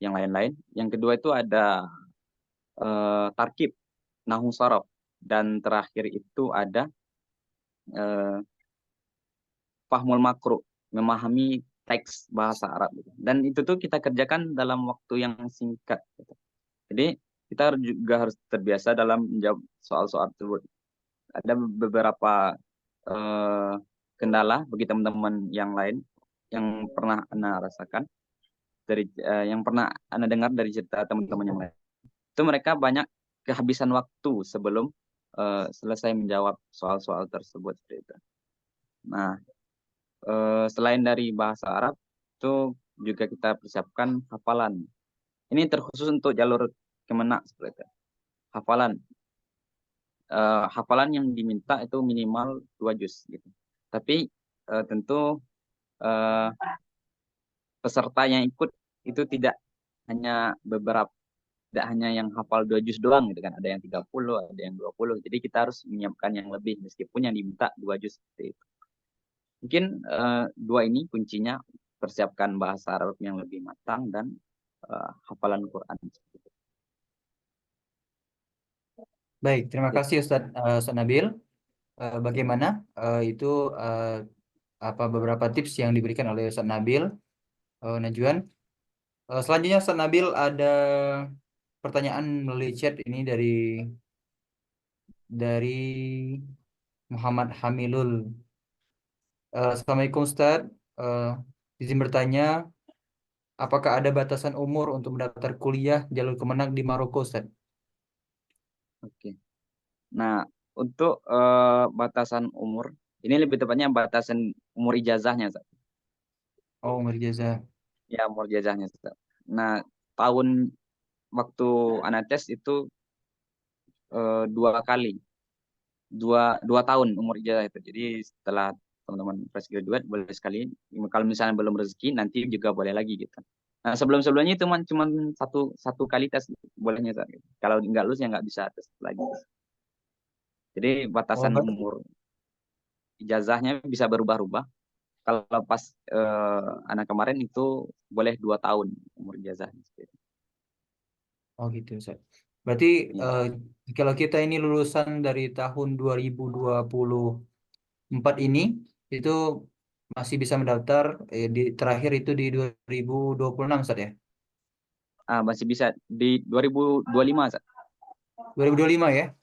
S4: yang lain-lain. Yang kedua itu ada tarkib, nahwu sharaf, dan terakhir itu ada fahmul makruh, memahami teks bahasa Arab gitu. Dan itu tuh kita kerjakan dalam waktu yang singkat gitu. Jadi kita juga harus terbiasa dalam menjawab soal-soal tersebut. Ada beberapa kendala bagi teman-teman yang lain yang pernah Anda rasakan dari yang pernah Anda dengar dari cerita teman-teman yang lain. Itu mereka banyak kehabisan waktu sebelum selesai menjawab soal-soal tersebut seperti itu. Nah, selain dari bahasa Arab itu juga kita persiapkan hafalan. Ini terkhusus untuk jalur Kemenak seperti itu. Hafalan yang diminta itu minimal 2 juz gitu. Tapi tentu peserta yang ikut itu tidak hanya beberapa tidak hanya yang hafal 2 juz doang gitu kan, ada yang 30, ada yang 20. Jadi kita harus menyiapkan yang lebih meskipun yang diminta 2 juz seperti itu. Mungkin dua ini kuncinya, persiapkan bahasa Arab yang lebih matang dan hafalan Quran.
S1: Baik, terima
S4: Ya,
S1: kasih Ustadz Nabil. Bagaimana itu apa beberapa tips yang diberikan oleh Ustadz Nabil Najwan. Selanjutnya Ustadz Nabil ada pertanyaan melalui chat ini dari Muhammad Hamilul. Assalamualaikum Ustadz. Izin bertanya, apakah ada batasan umur untuk mendaftar kuliah jalur kemenang di Maroko, Ustadz?
S4: oke. Nah, untuk batasan umur, ini lebih tepatnya batasan umur ijazahnya, Ustaz.
S1: Oh, Mirjaza.
S4: Ya, umur ijazahnya, Ustaz. Nah, tahun waktu anak tes itu 2 kali, dua tahun umur ijazah itu. Jadi setelah teman-teman fresh graduate boleh sekali. Kalau misalnya belum rezeki nanti juga boleh lagi gitu. Nah, sebelum-sebelumnya itu cuma satu kali tes bolehnya, Ustaz. Kalau nggak lulus ya nggak bisa tes lagi. Jadi
S1: Oh,
S4: batasan umur ijazahnya bisa berubah-ubah. Kalau pas anak kemarin itu boleh 2 tahun umur ijazahnya.
S1: oh gitu, Ustaz. Berarti
S4: Ya.
S1: eh, kalau kita ini lulusan dari tahun 2024 ini, itu masih bisa mendaftar di terakhir itu di 2026, Ustaz ya?
S4: Masih bisa di 2025, Ustaz.
S1: 2025 ya?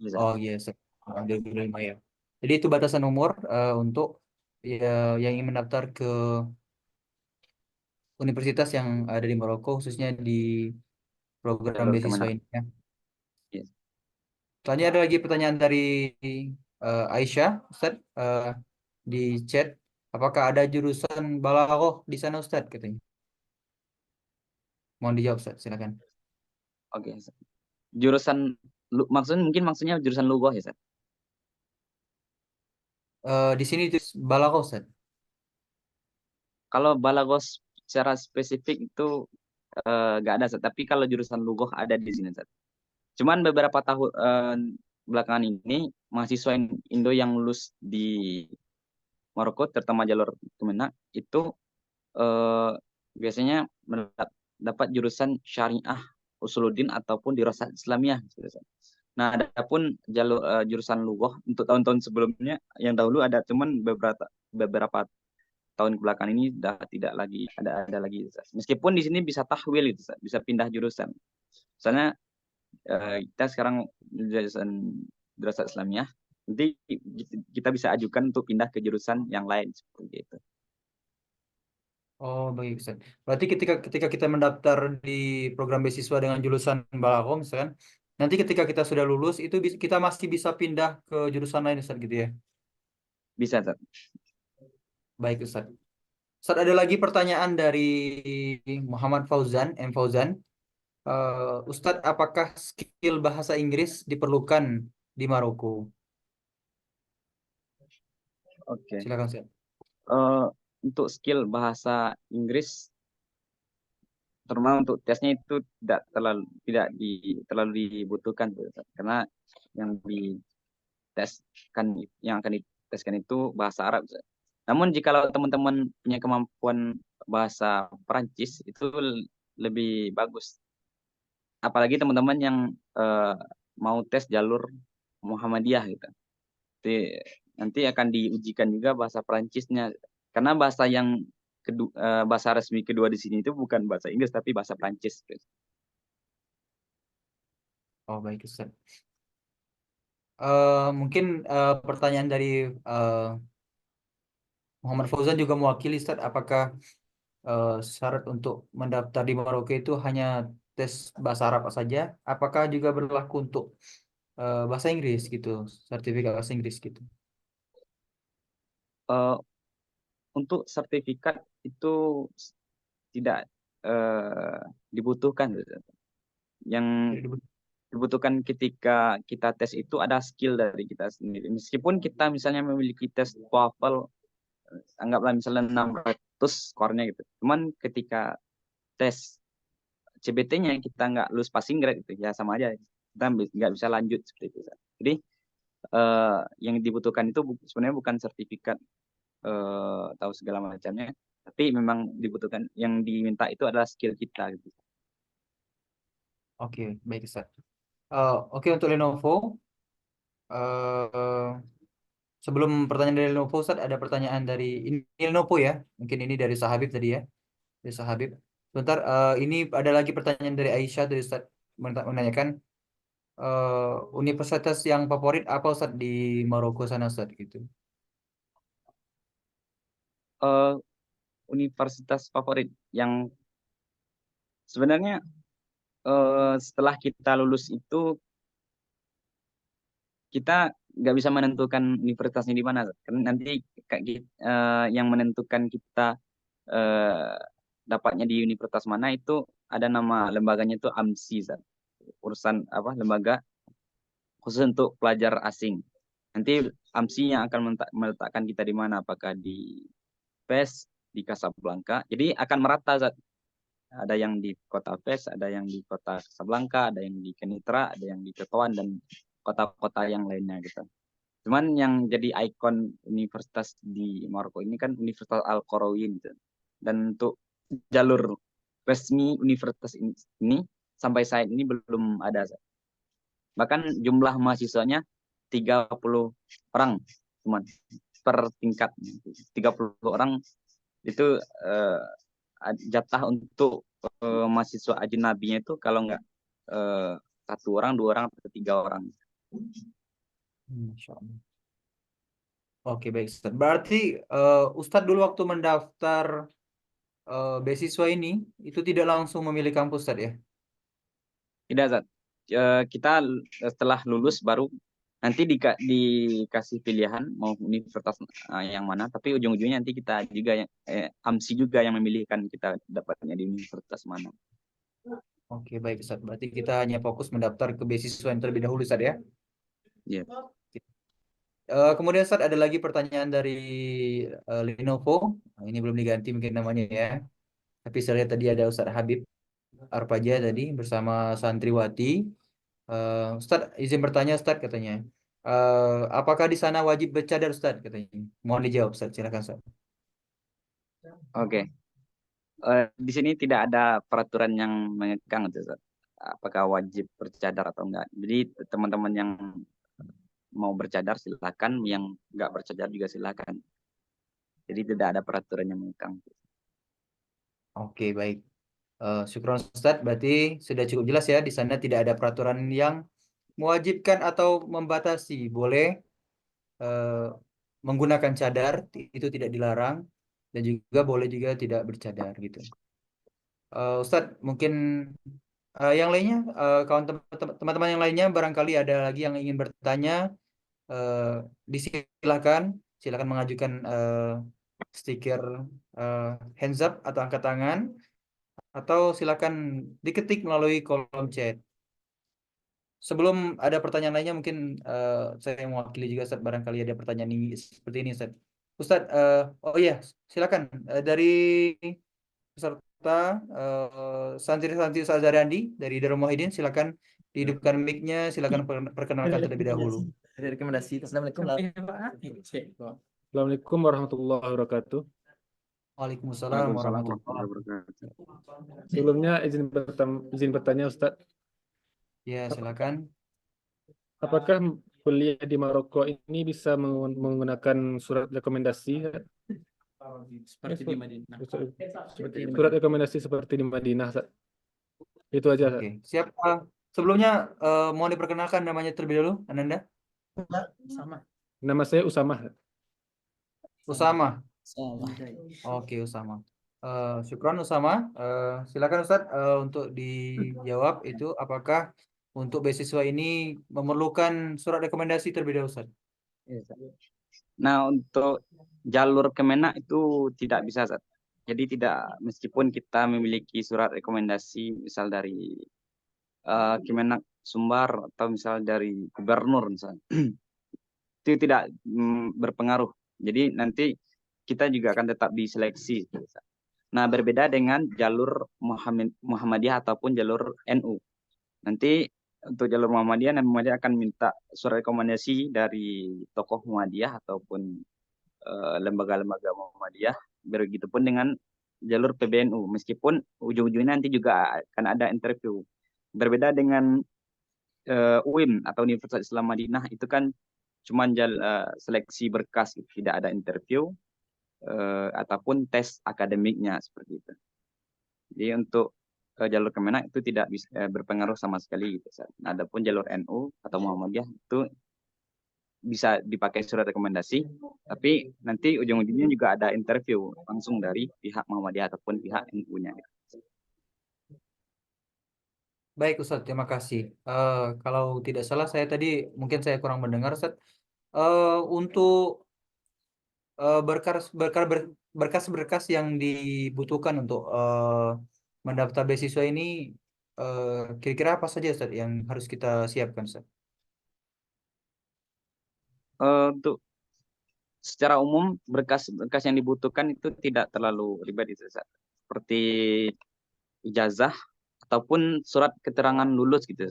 S4: Bisa.
S1: Oh iya, Ustaz. 2025 ya. Jadi itu batasan umur untuk ya, yang ingin mendaftar ke universitas yang ada di Maroko, khususnya di program
S4: Jalur
S1: beasiswa
S4: kemana?
S1: ini ya.
S4: Yes.
S1: Selanjutnya ada lagi pertanyaan dari Aisyah, Ustaz, di chat. Apakah ada jurusan balaghah di sana, Ustaz? Katanya. Mohon dijawab, Ustaz. Silakan.
S4: Oke. Ustaz. Jurusan maksudnya jurusan lughah ya, Ustaz?
S1: Di sini balaghah, Ustaz.
S4: Kalau balagos secara spesifik itu nggak ada, Ustaz. Tapi kalau jurusan lughah ada di sini, Ustaz. Cuman beberapa tahun belakangan ini mahasiswa Indo yang lulus di Maroko, terutama jalur Kemenak, itu eh, biasanya dapat jurusan syariah usuluddin ataupun dirasat Islamiyah. Nah, adapun jurusan lughah untuk tahun-tahun sebelumnya yang dahulu ada, cuman beberapa tahun kebelakang ini sudah tidak lagi ada lagi. Meskipun di sini bisa tahwil itu, bisa pindah jurusan. Misalnya kita sekarang jurusan dirasat Islamiyah, nanti kita bisa ajukan untuk pindah ke jurusan yang lain seperti itu.
S1: Oh, baik, Ustaz. Berarti ketika kita mendaftar di program beasiswa dengan jurusan balaghah, misalkan, nanti ketika kita sudah lulus, itu kita masih bisa pindah ke jurusan lain, Ustaz, gitu ya?
S4: Bisa, Ustaz.
S1: Baik, Ustaz. Ustaz, ada lagi pertanyaan dari Muhammad Fauzan, M. Fauzan. Ustadz, apakah skill bahasa Inggris diperlukan di Maroko?
S4: Oke.
S1: Silakan, Ustadz.
S4: Eh, untuk skill bahasa Inggris, terutama untuk tesnya itu tidak terlalu dibutuhkan, Ustaz. Karena yang yang akan diteskan itu bahasa Arab, Ustaz. Namun jika teman-teman punya kemampuan bahasa Perancis itu lebih bagus. Apalagi teman-teman yang eh, mau tes jalur Muhammadiyah gitu. Nanti, nanti akan diujikan juga bahasa Perancisnya. Karena bahasa resmi kedua di sini itu bukan bahasa Inggris tapi bahasa Perancis, gitu.
S1: Oh, baik, Ustadz. Mungkin pertanyaan dari eh, Muhammad Fauzan juga mewakili, Ustadz. Apakah syarat untuk mendaftar di Maroko itu hanya tes bahasa Arab saja? Apakah juga berlaku untuk bahasa Inggris gitu, sertifikat bahasa Inggris gitu?
S4: Eh, untuk sertifikat itu tidak dibutuhkan, gitu. Yang
S1: Tidak disebut.
S4: dibutuhkan ketika kita tes itu ada skill dari kita sendiri. Meskipun kita misalnya memiliki tes TOEFL, anggaplah misalnya 600 skornya gitu. Cuman ketika tes CBT-nya kita nggak lulus passing grade gitu, ya sama aja. Kita nggak bisa lanjut seperti itu, Ustaz. Jadi yang dibutuhkan itu sebenarnya bukan sertifikat tahu segala macamnya, tapi memang dibutuhkan, yang diminta itu adalah skill kita gitu.
S1: Oke, baik Ustaz. Oke, untuk Lenovo, eh, sebelum pertanyaan dari Lenovo, Ustaz, ada pertanyaan dari ini Lenovo ya. Mungkin ini dari Sahabib tadi ya. Dari Sahabib. Sebentar, ini ada lagi pertanyaan dari Aisyah dari Ustaz menanyakan universitas yang favorit apa Ustaz di Maroko sana Ustaz gitu.
S4: Eh, Universitas favorit yang sebenarnya setelah kita lulus itu kita nggak bisa menentukan universitasnya di mana, karena nanti yang menentukan kita eh, dapatnya di universitas mana itu ada nama lembaganya itu AMSI, Zat. Urusan apa, lembaga khusus untuk pelajar asing. Nanti AMSI yang akan meletakkan kita di mana, apakah di PES, di Casablanca. Jadi akan merata, Zat. Ada yang di kota PES, ada yang di kota Casablanca, ada yang di Kenitra, ada yang di Tetuan, dan kota-kota yang lainnya gitu. Cuman yang jadi ikon universitas di Maroko ini kan Universitas Al-Qarawiyyin gitu. Dan untuk jalur resmi universitas ini sampai saat ini belum ada. Bahkan jumlah mahasiswanya 30 orang cuma per tingkat. 30 orang itu jatah untuk mahasiswa ajnabinya itu kalau nggak 1 orang, 2 orang, atau 3 orang.
S1: Insya Allah. Oke, baik Ustaz. Berarti Ustadz dulu waktu mendaftar beasiswa ini itu tidak langsung memilih kampus Ustaz ya?
S4: Tidak, Zat. Kita setelah lulus baru nanti dikasih pilihan mau universitas yang mana, tapi ujung-ujungnya nanti kita juga yang AMSI juga yang memilihkan kita dapatnya di universitas mana.
S1: Oke, baik Ustaz. Berarti kita hanya fokus mendaftar ke beasiswa yang terlebih dahulu Ustaz ya?
S4: Iya.
S1: Kemudian Ustaz ada lagi pertanyaan dari Lenovo. Nah, ini belum diganti mungkin namanya ya. Tapi saya lihat tadi ada Ustaz Habib Arpaja tadi bersama Santriwati. Ustaz izin bertanya Ustaz katanya. Apakah di sana wajib bercadar Ustaz katanya? Mohon dijawab Ustaz, silakan Ustaz.
S4: Oke. Di sini tidak ada peraturan yang mengekang itu, Zat. Apakah wajib bercadar atau enggak. Jadi teman-teman yang mau bercadar silakan, yang enggak bercadar juga silakan. Jadi tidak ada peraturan yang mengekang.
S1: Oke, baik. Syukron Ustaz, berarti sudah cukup jelas ya. Di sana tidak ada peraturan yang mewajibkan atau membatasi. Boleh menggunakan cadar, itu tidak dilarang. Dan juga boleh juga tidak bercadar gitu. Ustadz, mungkin yang lainnya, kawan teman-teman yang lainnya barangkali ada lagi yang ingin bertanya, silakan mengajukan stiker hands up atau angkat tangan, atau silakan diketik melalui kolom chat. Sebelum ada pertanyaan lainnya, mungkin saya mewakili juga Ustadz, barangkali ada pertanyaan ini seperti ini Ustadz. Ustadz, oh iya, silakan dari peserta santri-santri Ustadz Andi dari Darul Muhyiddin, silakan dihidupkan mic-nya, silakan perkenalkan terlebih dahulu.
S2: Rekomendasi. Assalamualaikum.
S5: Assalamualaikum warahmatullahi wabarakatuh.
S1: Waalaikumsalam warahmatullahi
S4: wabarakatuh.
S5: Sebelumnya izin bertanya Ustadz,
S1: Ya, silakan.
S5: apakah kuliah di Maroko ini bisa menggunakan surat rekomendasi?
S2: Seperti di Madinah.
S5: Surat rekomendasi seperti di Madinah, Ustadz. Itu aja, Ustadz.
S1: Oke, siapa? Sebelumnya mau diperkenalkan namanya terlebih dahulu, Ananda?
S2: Sama.
S5: Nama saya Usama.
S1: Usama. Oke, Usama. Syukron Usama. Silakan Ustadz untuk dijawab itu apakah untuk beasiswa ini memerlukan surat rekomendasi terlebih dahulu Ustadz?
S4: Nah, untuk jalur Kemenak itu tidak bisa, Zat. Jadi tidak, meskipun kita memiliki surat rekomendasi misal dari Kemenak Sumbar atau misal dari gubernur misalnya, itu tidak berpengaruh. Jadi nanti kita juga akan tetap diseleksi. Nah, berbeda dengan jalur Muhammadiyah ataupun jalur NU. Nanti untuk jalur Muhammadiyah, Nabi Muhammadiyah akan minta surat rekomendasi dari tokoh Muhammadiyah ataupun lembaga-lembaga Muhammadiyah. Begitupun dengan jalur PBNU, meskipun ujung-ujungnya nanti juga akan ada interview. Berbeda dengan UIM atau Universitas Islam Madinah, itu kan cuma seleksi berkas, tidak ada interview ataupun tes akademiknya seperti itu. Jadi untuk jalur Kemenak itu tidak bisa berpengaruh sama sekali gitu. Nah, adapun jalur NU atau Muhammadiyah itu bisa dipakai surat rekomendasi, tapi nanti ujung-ujungnya juga ada interview langsung dari pihak Muhammadiyah ataupun pihak NU-nya.
S1: Baik Ustadz, terima kasih. Kalau tidak salah saya tadi mungkin saya kurang mendengar Ustadz. Untuk berkas-berkas yang dibutuhkan untuk mendaftar beasiswa ini kira-kira apa saja Ustadz yang harus kita siapkan Ustadz?
S4: Untuk secara umum berkas-berkas yang dibutuhkan itu tidak terlalu ribet itu, seperti ijazah ataupun surat keterangan lulus gitu.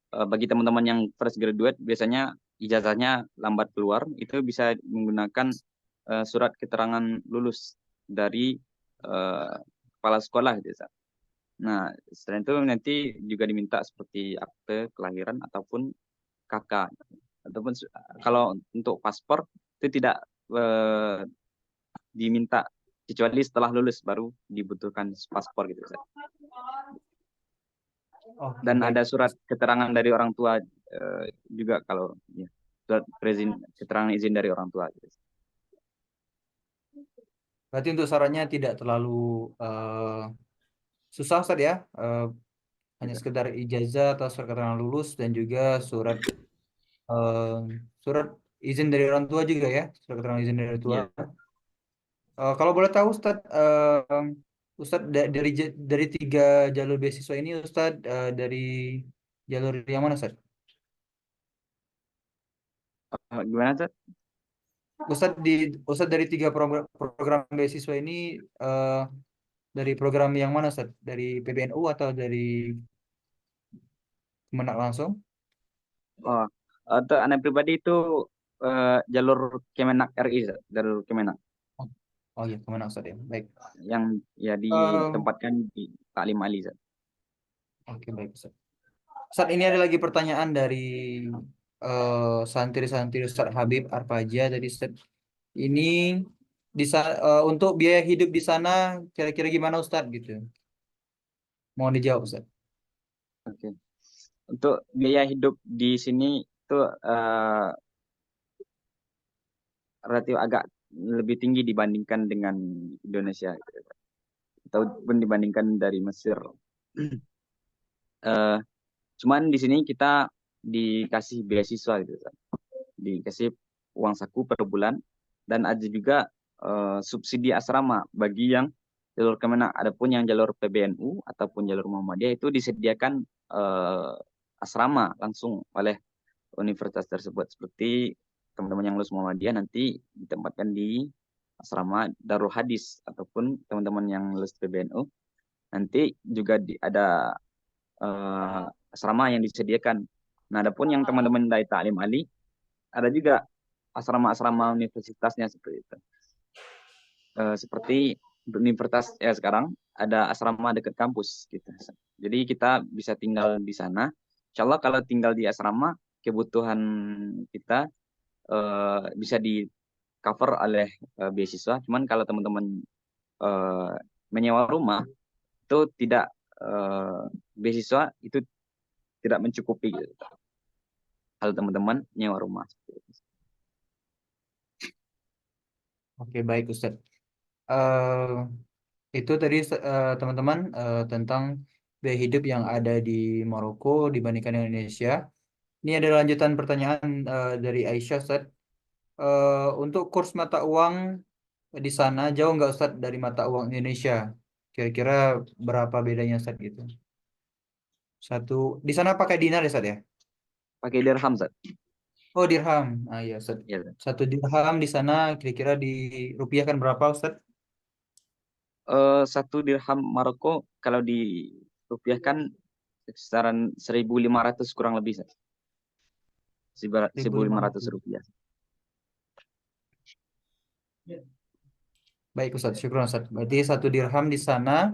S4: Bagi teman-teman yang fresh graduate biasanya ijazahnya lambat keluar, itu bisa menggunakan surat keterangan lulus dari kepala sekolah gitu. Nah, selain itu nanti juga diminta seperti akte kelahiran ataupun KK. Ataupun kalau untuk paspor itu tidak diminta, kecuali setelah lulus baru dibutuhkan paspor gitu.
S1: Oke,
S4: Dan
S1: baik.
S4: ada surat keterangan dari orang tua juga kalau ya, surat keterangan izin dari orang tua gitu.
S1: Berarti untuk syaratnya tidak terlalu susah Ustadz ya. Hanya
S4: Gitu.
S1: sekedar ijazah atau surat keterangan lulus dan juga surat eh, surat izin dari orang tua juga ya, surat keterangan izin dari orang tua.
S4: Iya.
S1: Kalau boleh tahu Ustadz, Ustadz dari 3 jalur beasiswa ini Ustadz dari jalur yang mana Ustadz?
S4: Gimana tuh?
S1: Ustadz dari 3 program beasiswa ini eh, dari program yang mana Ustadz? Dari PBNU atau dari Kemenak langsung?
S4: Oh, untuk anak pribadi itu jalur Kemenak RI, jalur Kemenak
S1: Oh, oh iya, Kemenak Ustadz ya. Baik.
S4: yang ya
S1: Eh,
S4: ditempatkan di Taklim Ali.
S1: Oke, baik Ustadz. Ustadz, ini ada lagi pertanyaan dari santri-santri Ustadz Habib Arpaja tadi Ustadz. Ini untuk biaya hidup di sana kira-kira gimana Ustadz gitu? Mohon dijawab Ustadz.
S4: Oke. Untuk biaya hidup di sini itu relatif agak lebih tinggi dibandingkan dengan Indonesia, gitu. Ataupun dibandingkan dari Mesir. Cuman di sini kita dikasih beasiswa gitu, dikasih uang saku per bulan, dan ada juga subsidi asrama bagi yang jalur Kemenak. Adapun yang jalur PBNU ataupun jalur Muhammadiyah itu disediakan asrama langsung oleh universitas tersebut. Seperti teman-teman yang lulus Muhammadiyah nanti ditempatkan di asrama Darul Hadis, ataupun teman-teman yang lulus PBNU nanti juga ada asrama yang disediakan. Nah, adapun yang teman-teman dari Taklim Ali ada juga asrama-asrama universitasnya seperti itu. Seperti universitas ya sekarang ada asrama dekat kampus gitu. Jadi kita bisa tinggal di sana. Insya Allah kalau tinggal di asrama kebutuhan kita bisa di cover oleh beasiswa. Cuman kalau teman-teman menyewa rumah itu tidak, beasiswa itu tidak mencukupi gitu. Kalau teman-teman nyewa rumah.
S1: Oke, baik Ustadz. Eh, itu tadi teman-teman tentang biaya hidup yang ada di Maroko dibandingkan Indonesia. Ini ada lanjutan pertanyaan dari Aisyah Ustadz. Untuk kurs mata uang di sana jauh nggak Ustadz dari mata uang Indonesia? Kira-kira berapa bedanya Ustadz gitu? Di sana pakai dinar ya Ustadz ya?
S4: Pakai dirham, Zat.
S1: Oh dirham. Ah iya Ustadz.
S4: Ya, Zat.
S1: 1 dirham di sana kira-kira di rupiah kan berapa Ustadz?
S4: Satu dirham Maroko kalau dirupiahkan kisaran 1.500 kurang lebih, Ustaz. 1.500
S1: 1.500.
S4: rupiah.
S1: Baik Ustaz, syukur Ustaz. Berarti 1 dirham di sana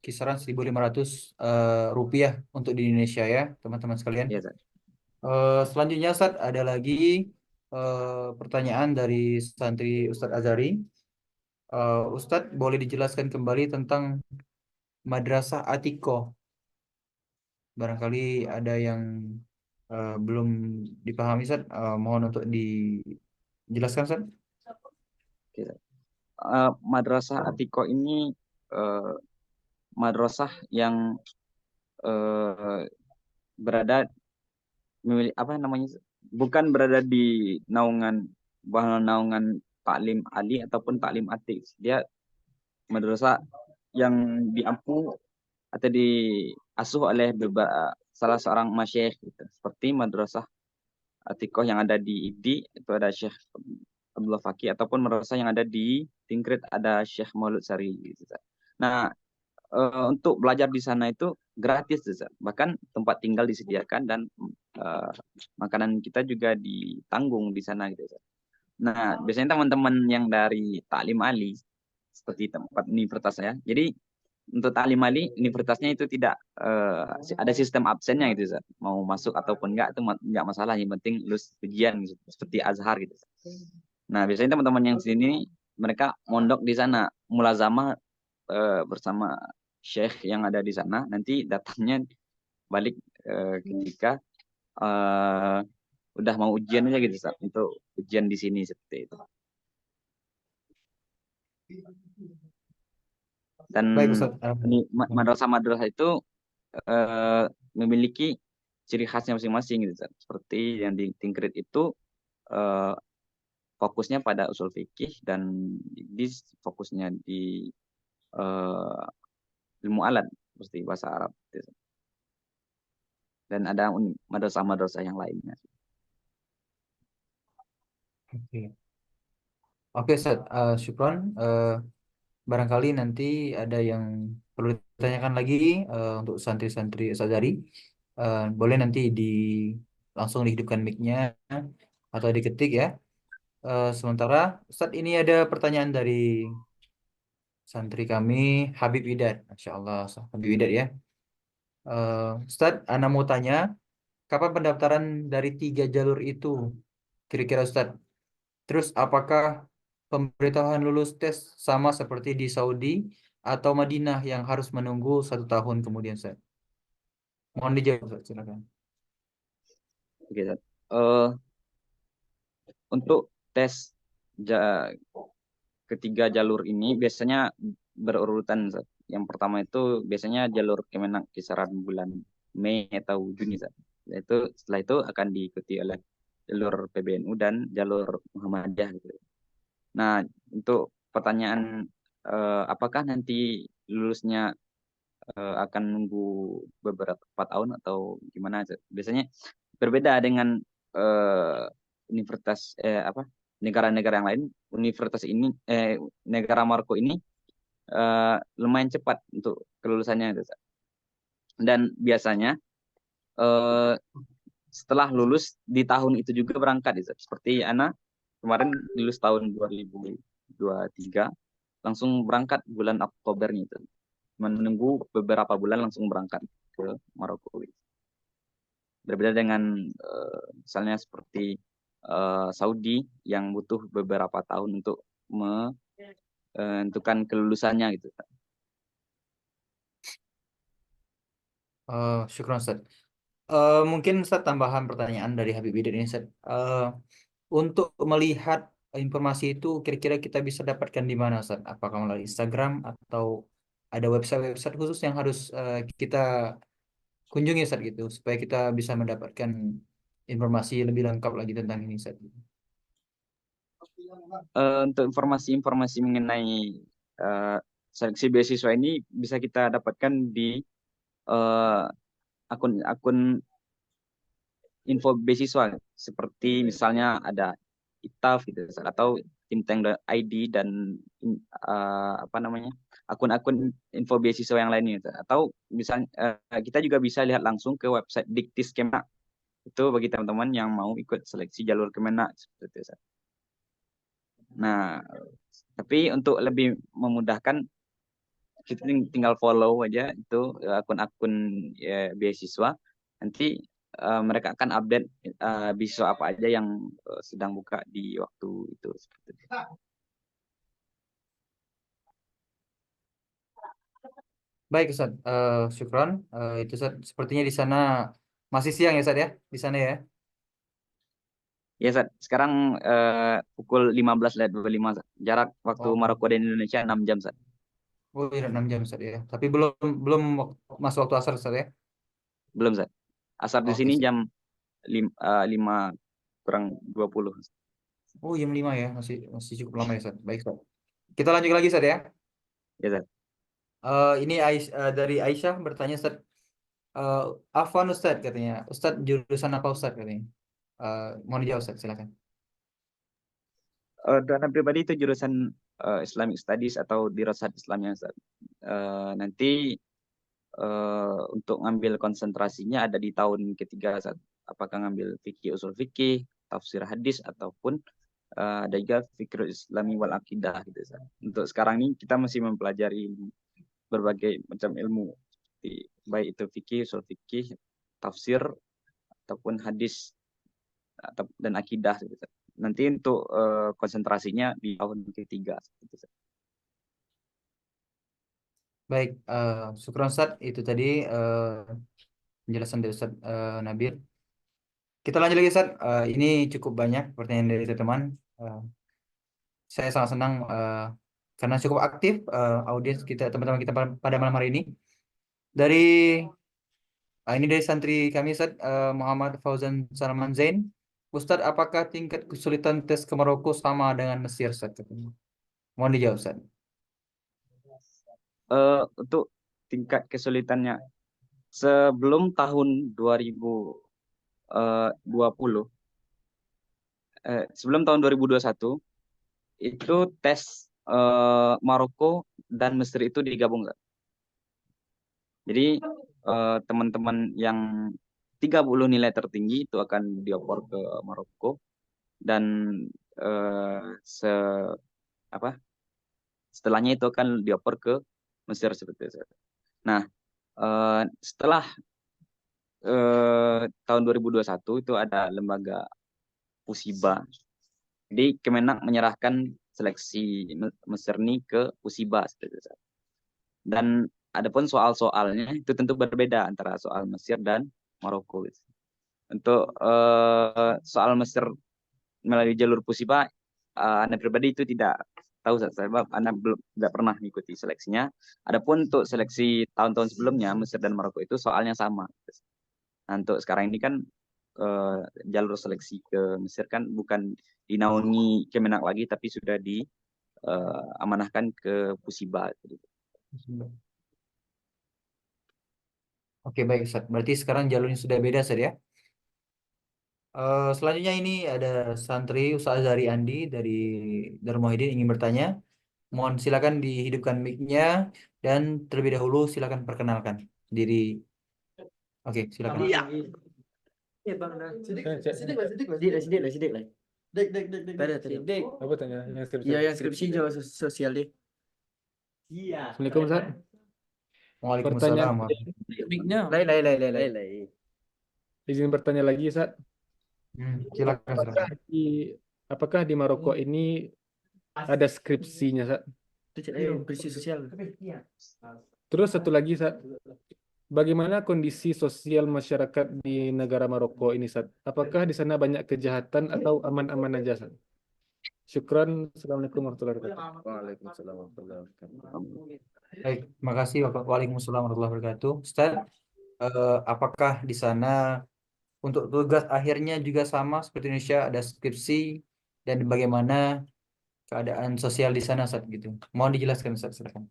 S1: kisaran 1.500 rupiah untuk di Indonesia ya, teman-teman sekalian.
S4: Ya, Ustaz.
S1: Selanjutnya Ustaz, ada lagi pertanyaan dari santri Ustadz Azari. Ustadz, boleh dijelaskan kembali tentang Madrasah Atikoh? Barangkali ada yang belum dipahami, Ustadz. Mohon untuk dijelaskan, Ustadz.
S4: Oke, Ustaz. Madrasah Atikoh ini madrasah yang berada apa namanya, bukan berada di naungan taklim ali ataupun taklim atik. Dia madrasah yang diampu atau diasuh oleh salah seorang masyayikh gitu. Seperti madrasah Atikoh yang ada di IDI itu ada Syekh Abdullah Faqih, ataupun madrasah yang ada di Tingkrit ada Syekh Maulud Sari gitu. Nah, untuk belajar di sana itu gratis, Ustaz. Bahkan tempat tinggal disediakan dan makanan kita juga ditanggung di sana gitu, Ustaz. Nah, biasanya teman-teman yang dari Taklim Ali seperti tempat universitas saya. Jadi untuk Taklim Ali universitasnya itu tidak ada sistem absennya gitu, Ustaz. Mau masuk ataupun enggak itu enggak masalah, yang penting lulus ujian gitu. Seperti Azhar gitu, Ustaz. Nah, biasanya teman-teman yang sini mereka mondok di sana, mulazamah bersama Syekh yang ada di sana, nanti datangnya balik ketika udah mau ujian aja gitu, Ustaz. Untuk ujian di sini seperti itu. Dan
S1: Baik, Ustadz.
S4: madrasah-madrasah itu memiliki ciri khasnya masing-masing gitu, Ustaz. Seperti yang di Tingkrit itu fokusnya pada usul fikih, dan di fokusnya di ilmu alat seperti bahasa Arab gitu. Dan ada madrasah-madrasah yang lainnya.
S1: Oke, Oke, Ustadz. Syukron. Barangkali nanti ada yang perlu ditanyakan lagi untuk santri-santri Ustadz Azari. Boleh nanti langsung dihidupkan mic-nya atau diketik ya. Sementara Ustadz, ini ada pertanyaan dari santri kami, Habib Widat. Masya Allah, Habib Widat ya. Ustadz, Ana mau tanya, kapan pendaftaran dari 3 jalur itu? Kira-kira Ustadz. Terus apakah pemberitahuan lulus tes sama seperti di Saudi atau Madinah yang harus menunggu 1 tahun kemudian, Ustadz? Mohon dijawab, Ustadz. Silakan.
S4: Oke, Ustaz. Untuk tes ketiga jalur ini biasanya berurutan, Ustaz. Yang pertama itu biasanya jalur Kemenak kisaran bulan Mei atau Juni, Ustaz. Setelah itu akan diikuti oleh jalur PBNU dan jalur Muhammadiyah gitu. Nah, untuk pertanyaan apakah nanti lulusnya akan nunggu beberapa tahun atau gimana, Ustaz? Biasanya berbeda dengan universitas negara-negara yang lain. Universitas ini negara Maroko ini lumayan cepat untuk kelulusannya, Ustaz. Dan biasanya setelah lulus di tahun itu juga berangkat, Ustaz. Seperti Ana kemarin lulus tahun 2023 langsung berangkat bulan Oktobernya itu. Menunggu beberapa bulan langsung berangkat ke Maroko. Berbeda dengan misalnya seperti Saudi yang butuh beberapa tahun untuk menentukan kelulusannya gitu.
S1: Syukron, Ustadz. Mungkin Ustadz, tambahan pertanyaan dari Habib Widat ini, Ustadz. Untuk melihat informasi itu kira-kira kita bisa dapatkan di mana, Ustadz? Apakah melalui Instagram atau ada website-website khusus yang harus kita kunjungi, Ustadz, gitu, supaya kita bisa mendapatkan informasi lebih lengkap lagi tentang ini, Ustadz?
S4: Untuk informasi-informasi mengenai seleksi beasiswa ini bisa kita dapatkan di akun-akun info beasiswa, seperti misalnya ada ITAF gitu, atau timtank.id dan apa namanya akun-akun info beasiswa yang lainnya gitu. Atau misalnya kita juga bisa lihat langsung ke website Diktis Kemenak itu bagi teman-teman yang mau ikut seleksi jalur Kemenak seperti itu, Ustaz. Nah, tapi untuk lebih memudahkan kita tinggal follow aja itu akun-akun ya, beasiswa. Nanti mereka akan update beasiswa apa aja yang sedang buka di waktu itu. Seperti itu.
S1: Baik Ustaz, syukron. Itu Ustaz, sepertinya di sana masih siang ya Ustaz ya, di sana ya.
S4: Ya, Ustaz. Sekarang pukul 15.25, Ustaz. Jarak waktu
S1: Oh,
S4: Maroko dan Indonesia 6 jam, Ustaz.
S1: oh iya 6 jam Ustaz ya. Tapi belum belum masuk waktu asar Ustaz ya.
S4: Belum, Ustaz. Asar di
S1: Oke,
S4: sini
S1: siap.
S4: jam 5 kurang 20.
S1: Oh jam 5 ya, masih masih cukup lama ya Ustaz. Baik Ustaz. Kita lanjut lagi Ustaz ya.
S4: Ya, Ustaz.
S1: Ini dari Aisyah bertanya Ustaz. Afwan Ustaz katanya. Ustaz jurusan apa Ustaz katanya? Mohon dijawab Ustaz, silakan.
S4: Dana pribadi itu jurusan Islamic Studies atau Dirasat Islamiyah, Ustaz. Nanti untuk ngambil konsentrasinya ada di tahun ketiga, Ustaz. Apakah ngambil fikih usul fikih, tafsir hadis, ataupun ada juga fikir Islami wal akidah gitu, Ustaz. Untuk sekarang ini kita masih mempelajari berbagai macam ilmu, seperti baik itu fikih, usul fikih, tafsir, ataupun hadis dan akidah gitu, Ustaz. Nanti untuk konsentrasinya di tahun ketiga gitu, Ustaz.
S1: Baik, syukron Ustaz. Itu tadi penjelasan dari Ustaz Nabil. Kita lanjut lagi Ustaz. Ini cukup banyak pertanyaan dari teman-teman. Eh, saya sangat senang karena cukup aktif audiens kita teman-teman kita pada malam hari ini. Dari ini dari santri kami Ustaz Muhammad Fauzan Salman Zain. Ustaz, apakah tingkat kesulitan tes ke Maroko sama dengan Mesir Ustaz? Katanya. Mohon dijawab Ustaz.
S4: Untuk tingkat kesulitannya sebelum tahun 2020, sebelum tahun 2021 itu tes Maroko dan Mesir itu digabung, Ustaz. Jadi teman-teman yang 30 nilai tertinggi itu akan dioper ke Maroko dan se apa setelahnya itu akan dioper ke Mesir seperti itu. Nah, setelah tahun 2021 itu ada lembaga Pusiba. Jadi Kemenak menyerahkan seleksi Mesir ini ke Pusiba seperti itu. Dan adapun soal-soalnya itu tentu berbeda antara soal Mesir dan Maroko. Untuk soal Mesir melalui jalur Pusiba, Anda pribadi itu tidak tahu, sebab Anda belum tidak pernah mengikuti seleksinya. Adapun untuk seleksi tahun-tahun sebelumnya Mesir dan Maroko itu soalnya sama. Nah, untuk sekarang ini kan jalur seleksi ke Mesir kan bukan dinaungi Kemenak lagi, tapi sudah diamanahkan ke Pusiba.
S1: Oke, baik Ustaz. Berarti sekarang jalurnya sudah beda Ustaz ya. Selanjutnya ini ada santri Ustaz Azhari Andi dari Darmohidin ingin bertanya. Mohon silakan dihidupkan mic-nya dan terlebih dahulu silakan perkenalkan diri. Oke, silakan.
S2: Iya. Iya Bang, sidik lah, sidik lah. Sidik lah. Dek. Tadi.
S5: Apa tanya? Yang skripsi.
S2: Iya, yang skripsi jawab sosial deh. Iya.
S5: Assalamualaikum Ustaz.
S1: Waalaikumsalam.
S5: Mic-nya.
S2: Lai.
S5: Izin bertanya lagi Ustaz.
S1: Silakan.
S5: Apakah di Maroko ini ada skripsinya Ustaz?
S2: Skripsi sosial.
S5: Terus satu lagi Ustaz. Bagaimana kondisi sosial masyarakat di negara Maroko ini, Ustaz? Apakah di sana banyak kejahatan atau aman-aman aja, Ustaz? Syukran. Assalamualaikum warahmatullahi wabarakatuh.
S2: Waalaikumsalam warahmatullahi wabarakatuh.
S1: Baik, terima kasih. Waalaikumsalam warahmatullahi wabarakatuh. Ustaz, apakah di sana untuk tugas akhirnya juga sama seperti Indonesia, ada skripsi dan bagaimana keadaan sosial di sana saat gitu? Mohon dijelaskan Ustaz, silakan.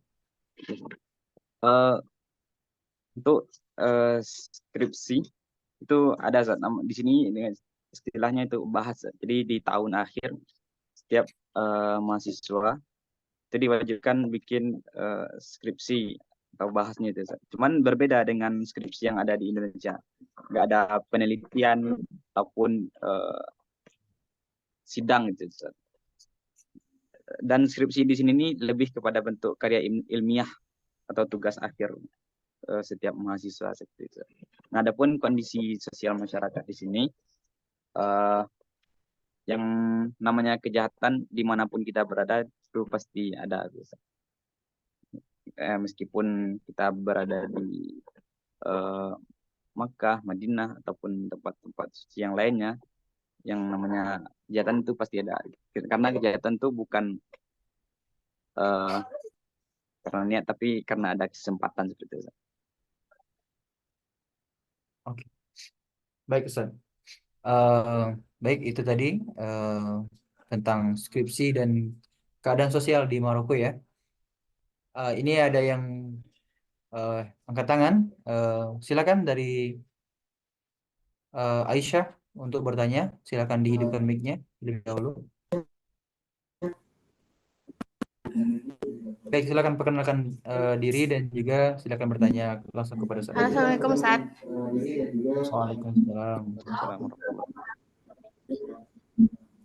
S4: Untuk skripsi itu ada di sini dengan istilahnya itu bahas. Jadi di tahun akhir setiap mahasiswa itu diwajibkan bikin skripsi atau bahasnya itu, Ustaz. Cuman berbeda dengan skripsi yang ada di Indonesia. Nggak ada penelitian ataupun sidang gitu, Ustaz. Dan skripsi di sini ini lebih kepada bentuk karya ilmiah atau tugas akhir setiap mahasiswa seperti itu. Nah, adapun kondisi sosial masyarakat di sini, yang namanya kejahatan dimanapun kita berada itu pasti ada. Meskipun kita berada di Makkah, Madinah ataupun tempat-tempat suci yang lainnya, yang namanya kejahatan itu pasti ada. Karena kejahatan itu bukan karena niat, tapi karena ada kesempatan seperti itu.
S1: Oke, baik Ustaz. Eh, baik itu tadi tentang skripsi dan keadaan sosial di Maroko ya. Ini ada yang angkat tangan. Silakan dari Aisyah untuk bertanya. Silakan dihidupkan mic-nya lebih dahulu. Baik, silakan perkenalkan diri dan juga silakan bertanya langsung kepada Ustaz.
S6: Halo, Assalamualaikum Ustaz.
S1: Waalaikumsalam.
S4: Assalamualaikum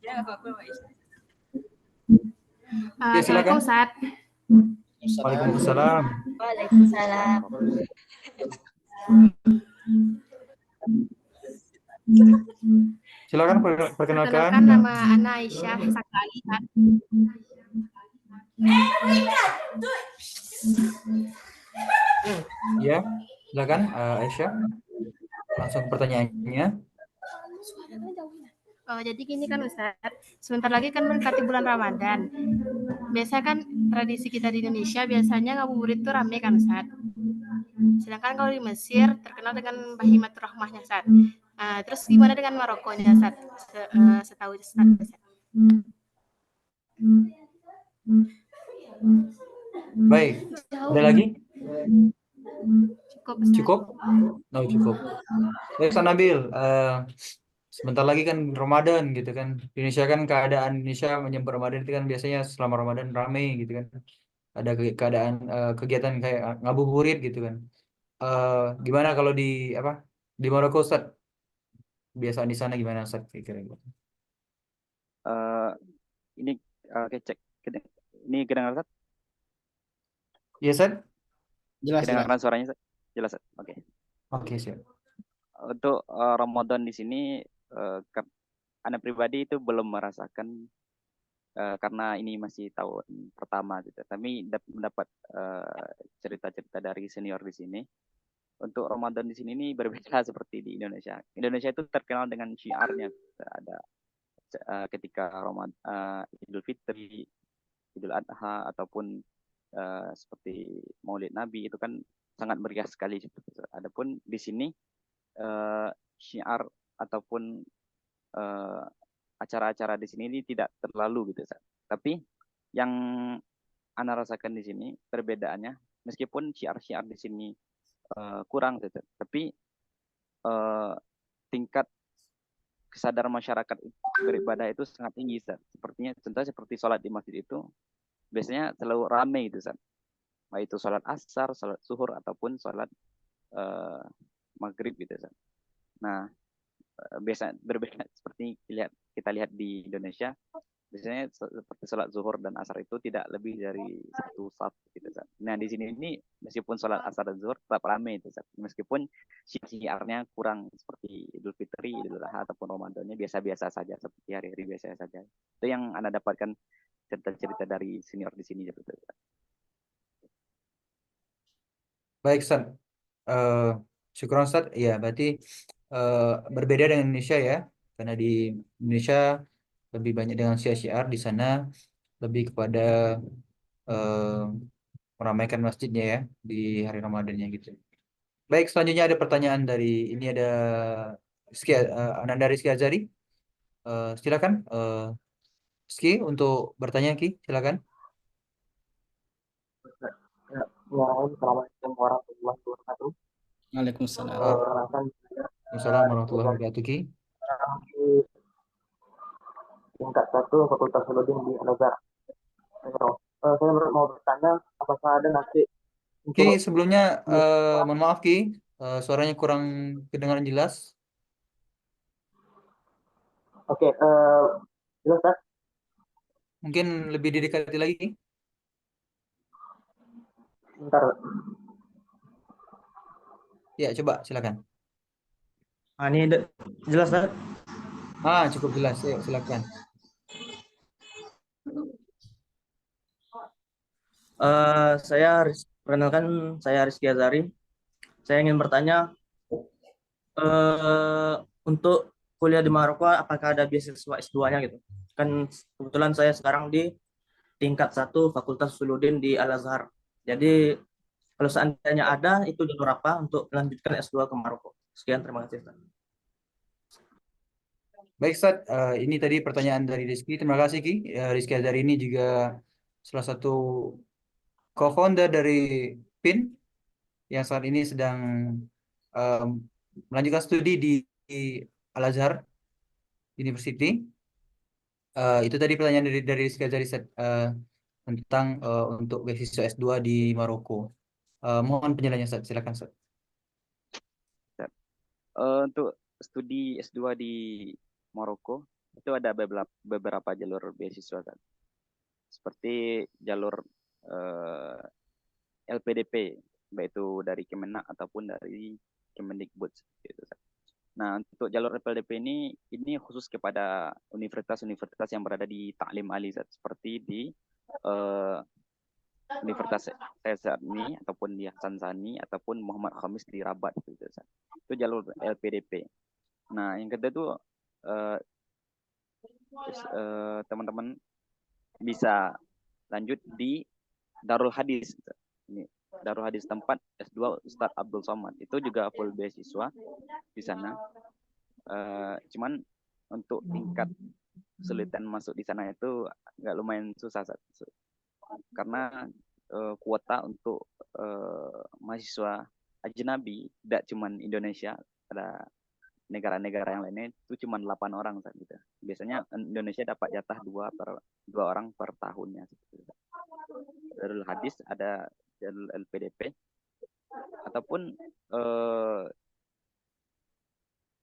S1: Ya, silakan.
S6: Assalamualaikum Ustaz.
S1: Waalaikumsalam.
S6: Waalaikumsalam.
S1: Silakan perkenalkan.
S6: Perkenalkan, nama Ana Aisyah Sakali.
S1: Ya, silakan Aisyah. Langsung ke pertanyaannya.
S6: Jadi gini kan Ustaz, sebentar lagi kan mendekati bulan Ramadan. Biasa kan tradisi kita di Indonesia biasanya ngabuburit itu rame kan Ustaz. Sedangkan kalau di Mesir terkenal dengan Bahimatur Rahmahnya Ustaz. Terus gimana dengan Marokonya Ustaz? Setahu Ustaz.
S1: Baik, ada lagi?
S6: Cukup Ustaz.
S1: Cukup? No, cukup. Baik, Ustaz Nabil. Sebentar lagi kan Ramadan gitu kan. Di Indonesia kan keadaan Indonesia menyambut Ramadan itu kan biasanya selama Ramadan ramai gitu kan. Ada keadaan kegiatan kayak ngabuburit gitu kan. Gimana kalau di Maroko Ustaz? Kebiasaan di sana gimana Ustaz kira-kira?
S4: Ini cek. Ini kedengaran, Ustaz?
S1: Iya, Ustaz?
S2: Jelas.
S4: Kedengaran suaranya, Ustaz? Jelas, Ustaz? Oke.
S1: Oke, siap.
S4: Untuk Ramadan di sini, Anda pribadi itu belum merasakan karena ini masih tahun pertama gitu. Tapi mendapat cerita-cerita dari senior di sini. Untuk Ramadan di sini ini berbeda seperti di Indonesia. Indonesia itu terkenal dengan syiarnya. Ada ketika Idul Fitri, Idul Adha ataupun seperti Maulid Nabi itu kan sangat meriah sekali. Adapun di sini syiar ataupun acara-acara di sini ini tidak terlalu gitu. Tapi yang Ana rasakan di sini perbedaannya, meskipun syiar-syiar di sini kurang gitu, tapi tingkat kesadaran masyarakat beribadah itu sangat tinggi, Ustaz. Sepertinya contohnya seperti sholat di masjid itu biasanya selalu ramai gitu, Ustaz. Baik itu sholat asar, sholat zuhur ataupun sholat maghrib gitu, Ustaz. Nah, biasa berbeda seperti kita lihat di Indonesia, biasanya seperti sholat zuhur dan asar itu tidak lebih dari satu saf gitu, Ustaz. Nah, di sini ini meskipun sholat asar dan zuhur tetap ramai itu, Ustaz. Meskipun syiarnya kurang seperti Idul Fitri, Idul Adha ataupun Ramadannya biasa-biasa saja seperti hari-hari biasa saja. Itu yang Anda dapatkan cerita-cerita dari senior di sini gitu, Ustaz.
S1: Baik, Ustaz. Syukur Ustaz. Ya, berarti berbeda dengan Indonesia ya. Karena di Indonesia lebih banyak dengan syiar-syiar, di sana lebih kepada meramaikan masjidnya ya di hari Ramadannya gitu. Baik, selanjutnya ada pertanyaan dari ini ada Ananda Rizky Azari. Silakan Rizky untuk bertanya Ki, silakan.
S7: Assalamualaikum warahmatullahi wabarakatuh.
S2: Waalaikumsalam.
S1: Assalamualaikum warahmatullahi wabarakatuh Ki.
S7: Di tingkat 1 S1 Fakultas Filologi di Al-Azhar. Saya mau bertanya apakah ada nanti
S1: Ki,
S7: untuk
S1: sebelumnya mohon maaf Ki, suaranya kurang kedengaran jelas.
S7: oke, jelas Ustaz?
S1: Mungkin lebih didekati lagi.
S7: Bentar.
S1: Ya, coba silakan.
S7: Ini jelas Ustaz?
S1: Cukup jelas. Yuk, silakan.
S7: Perkenalkan, saya Rizky Azari. Saya ingin bertanya, untuk kuliah di Maroko, apakah ada beasiswa S2-nya gitu? Kan kebetulan saya sekarang di tingkat 1 Fakultas Usuluddin di Al-Azhar. Jadi kalau seandainya ada, itu jalur apa untuk melanjutkan S2 ke Maroko? Sekian, terima kasih Ustaz.
S1: Baik, Ustaz. Ini tadi pertanyaan dari Rizky. Terima kasih, Ki. Rizky Azhar ini juga salah satu co-founder dari PIN yang saat ini sedang em, melanjutkan studi di Al-Azhar University. Itu tadi pertanyaan dari Rizky Azhar, Ustaz, tentang untuk beasiswa S2 di Maroko. Mohon penjelasannya, Ustaz. Silakan, Ustaz.
S4: Untuk studi S2 di Maroko itu ada beberapa jalur beasiswa kan. Seperti jalur LPDP, baik itu dari Kemenak ataupun dari Kemendikbud gitu. Nah, untuk jalur LPDP ini khusus kepada universitas-universitas yang berada di Ta'lim Ali, seperti di Universitas Syazani ataupun di Hasan Sani ataupun Muhammad Khamis di Rabat gitu. Itu jalur LPDP. Nah, yang kedua itu teman-teman bisa lanjut di Darul Hadis. Ini Darul Hadis tempat S2 Ustadz Abdul Somad. Itu juga full beasiswa di sana. Cuman untuk tingkat kesulitan masuk di sana itu nggak lumayan susah, karena kuota untuk mahasiswa ajnabi tidak cuma Indonesia, ada negara-negara yang lainnya itu cuma 8 orang gitu. Biasanya Indonesia dapat jatah 2 orang per tahunnya. Darul Hadis ada jalur LPDP ataupun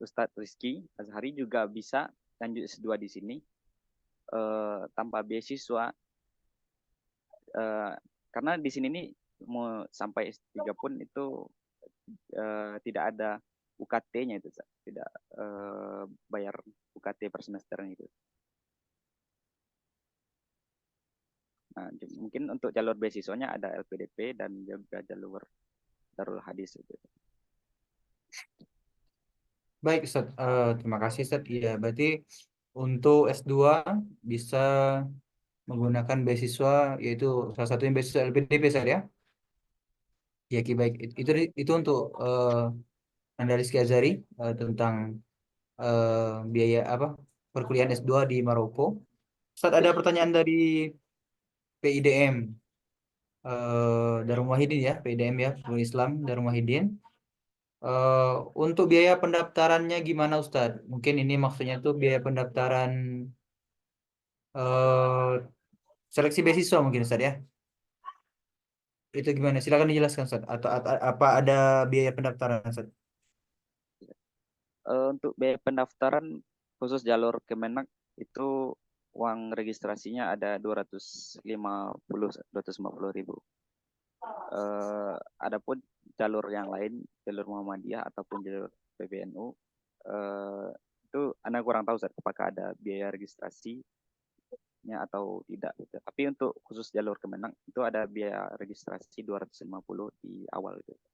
S4: Ustadz Rizky Azhari juga bisa lanjut S2 di sini tanpa beasiswa, karena di sini nih mau sampai S3 pun itu tidak ada UKT-nya itu, tidak bayar UKT per semesternya itu. Nah, mungkin untuk jalur beasiswanya ada LPDP dan juga jalur Darul Hadis itu.
S1: Baik, Ustaz. Terima kasih, Ustaz. Iya, berarti untuk S2 bisa menggunakan beasiswa, yaitu salah satunya beasiswa LPDP, Ustaz, ya? Ya, Ki, baik. Itu untuk Anda Rizky Azhari tentang biaya apa perkuliahan S2 di Maroko. Ustaz, ada pertanyaan dari PIDM Darul Muwahhidin, ya, PIDM, ya, Pemuda Islam Darul Muwahhidin. Untuk biaya pendaftarannya gimana, Ustadz? Mungkin ini maksudnya tuh biaya pendaftaran eh, seleksi beasiswa mungkin, Ustadz, ya. Itu gimana? Silakan dijelaskan, Ustadz. Atau apa ada biaya pendaftaran, Ustadz?
S4: Untuk biaya pendaftaran khusus jalur Kemenak itu uang registrasinya ada 250.000. Adapun jalur yang lain, jalur Muhammadiyah ataupun jalur PBNU, itu Anda kurang tahu, Ustaz, apakah ada biaya registrasinya atau tidak. Gitu. Tapi untuk khusus jalur Kemenak itu ada biaya registrasi 250 di awal. Gitu.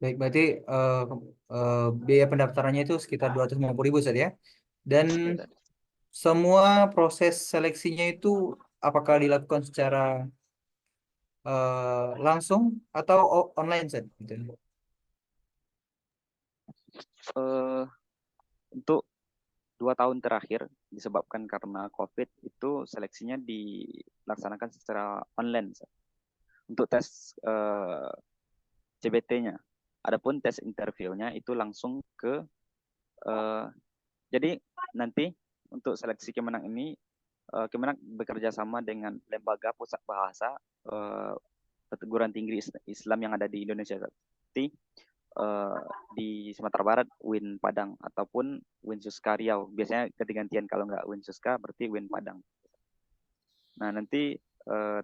S1: Baik, berarti biaya pendaftarannya itu sekitar 250.000, Ustadz, ya. Dan
S4: Ya,
S1: semua proses seleksinya itu apakah dilakukan secara langsung atau online, Ustadz? Gitu.
S4: Untuk 2 tahun terakhir disebabkan karena COVID itu seleksinya dilaksanakan secara online, Ustaz. Untuk tes CBT-nya. Adapun tes interviewnya itu langsung ke jadi nanti untuk seleksi Kemenang ini, Kemenang bekerja sama dengan Lembaga Pusat Bahasa Perguruan Tinggi Islam yang ada di Indonesia. Seperti di Sumatera Barat UIN Padang ataupun UIN Suska Riau. Biasanya ganti-gantian, kalau nggak UIN Suska berarti UIN Padang. Nah, nanti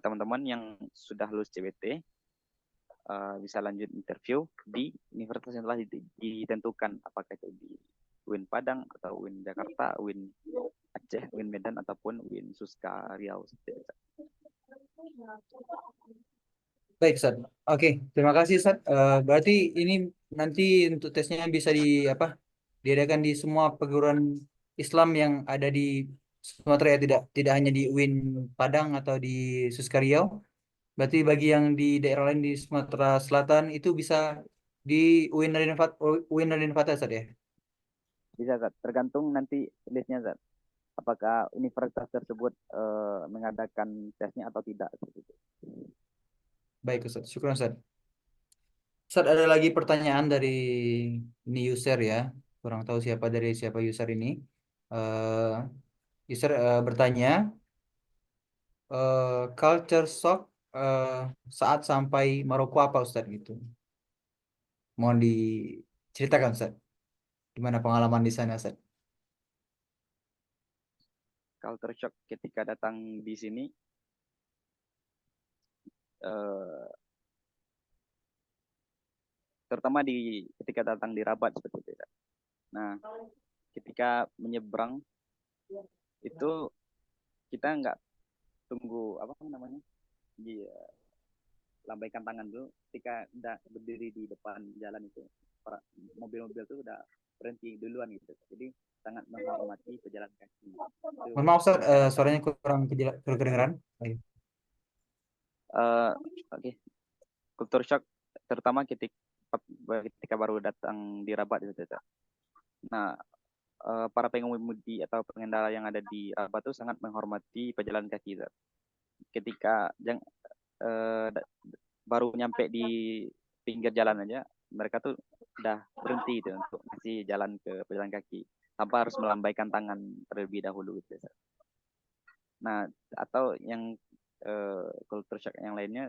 S4: teman-teman yang sudah lulus CBT bisa lanjut interview di universitas yang telah ditentukan, apakah itu di UIN Padang atau UIN Jakarta, UIN Aceh, UIN Medan ataupun UIN Suska Riau.
S1: Baik, Ustaz. Oke, terima kasih, Ustaz. Berarti ini nanti untuk tesnya bisa diadakan di semua perguruan Islam yang ada di Sumatera ya, tidak hanya di UIN Padang atau di Suska Riau. Berarti bagi yang di daerah lain di Sumatera Selatan itu bisa di UIN Raden Fatah, Ustaz ya.
S4: Bisa, Zat. Tergantung nanti listnya, Zat. Apakah universitas tersebut mengadakan tesnya atau tidak.
S1: Baik, Ustaz. Syukur, Ustaz. Ustaz, ada lagi pertanyaan dari ini user ya. Kurang tahu siapa user ini. Eh user bertanya, culture shock saat sampai Maroko apa, Ustaz gitu. Mohon diceritakan, Ustaz. Gimana pengalaman di sana, Ustaz?
S4: Culture shock ketika datang di sini, terutama ketika datang di Rabat seperti itu. Nah, ketika menyeberang itu kita nggak tunggu lambaikan tangan dulu. Ketika udah berdiri di depan jalan itu, mobil-mobil itu udah berhenti duluan gitu. Jadi sangat menghormati pejalan kaki.
S1: Mohon maaf, Ustaz, suaranya kurang kedengeran. Ayo.
S4: Oke. Culture shock terutama ketika baru datang di Rabat itu. Nah, para pengemudi atau pengendara yang ada di Rabat itu sangat menghormati pejalan kaki. Ketika baru nyampe di pinggir jalan aja, mereka tuh udah berhenti itu untuk ngasih jalan ke pejalan kaki tanpa harus melambaikan tangan terlebih dahulu gitu. Nah, atau yang culture shock yang lainnya,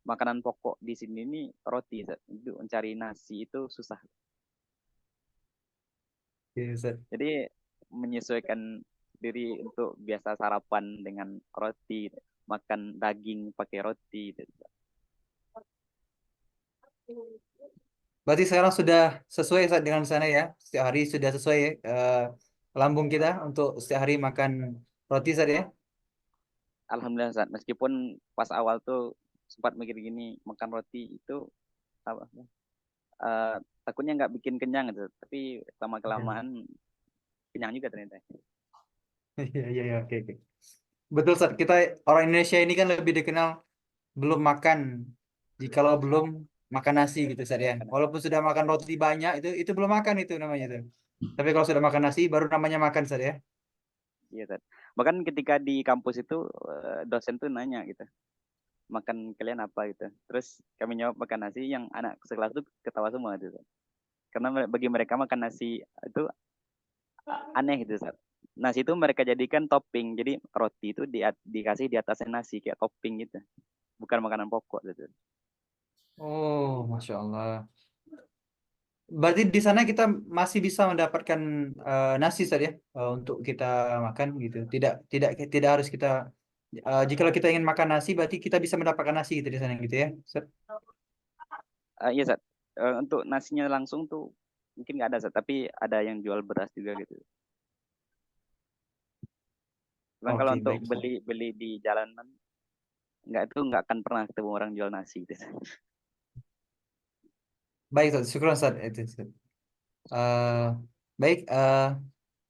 S4: makanan pokok di sini ini roti. Itu mencari nasi itu susah. Jadi menyesuaikan diri untuk biasa sarapan dengan roti, makan daging pakai roti.
S1: Berarti sekarang sudah sesuai, Ustaz, dengan sana ya. Setiap hari sudah sesuai ya, lambung kita untuk setiap hari makan roti, Ustaz ya.
S4: Alhamdulillah, Ustaz. Meskipun pas awal tuh sempat mikir gini, makan roti itu apa? Takutnya nggak bikin kenyang gitu. Tapi lama kelamaan kenyang juga ternyata.
S1: Iya, oke. Betul, Ustaz. Kita orang Indonesia ini kan lebih dikenal belum makan jikalau belum makan nasi gitu, Ustaz ya. Walaupun sudah makan roti banyak, itu belum makan itu namanya tuh. Tapi kalau sudah makan nasi baru namanya makan, Ustaz ya.
S4: Iya, Ustaz. Bahkan ketika di kampus itu dosen tuh nanya gitu, makan kalian apa gitu. Terus kami jawab makan nasi, yang anak sekelas tuh ketawa semua gitu. Karena bagi mereka makan nasi itu aneh gitu, Ustaz. Nasi itu mereka jadikan topping. Jadi roti itu dikasih di atasnya nasi kayak topping gitu. Bukan makanan pokok gitu.
S1: Oh, Masya Allah. Berarti di sana kita masih bisa mendapatkan nasi, Ustaz ya, untuk kita makan gitu. Tidak harus kita, jika kita ingin makan nasi, berarti kita bisa mendapatkan nasi gitu di sana gitu ya, Ustaz.
S4: Iya, Ustaz. Untuk nasinya langsung tuh mungkin nggak ada, Ustaz. Tapi ada yang jual beras juga gitu. Cuman kalau
S1: Oke,
S4: untuk
S1: baik.
S4: beli di jalanan, nggak akan pernah ketemu orang jual nasi gitu.
S1: Baik, Ustaz. Syukur, Ustaz. Itu, Ustaz. Baik,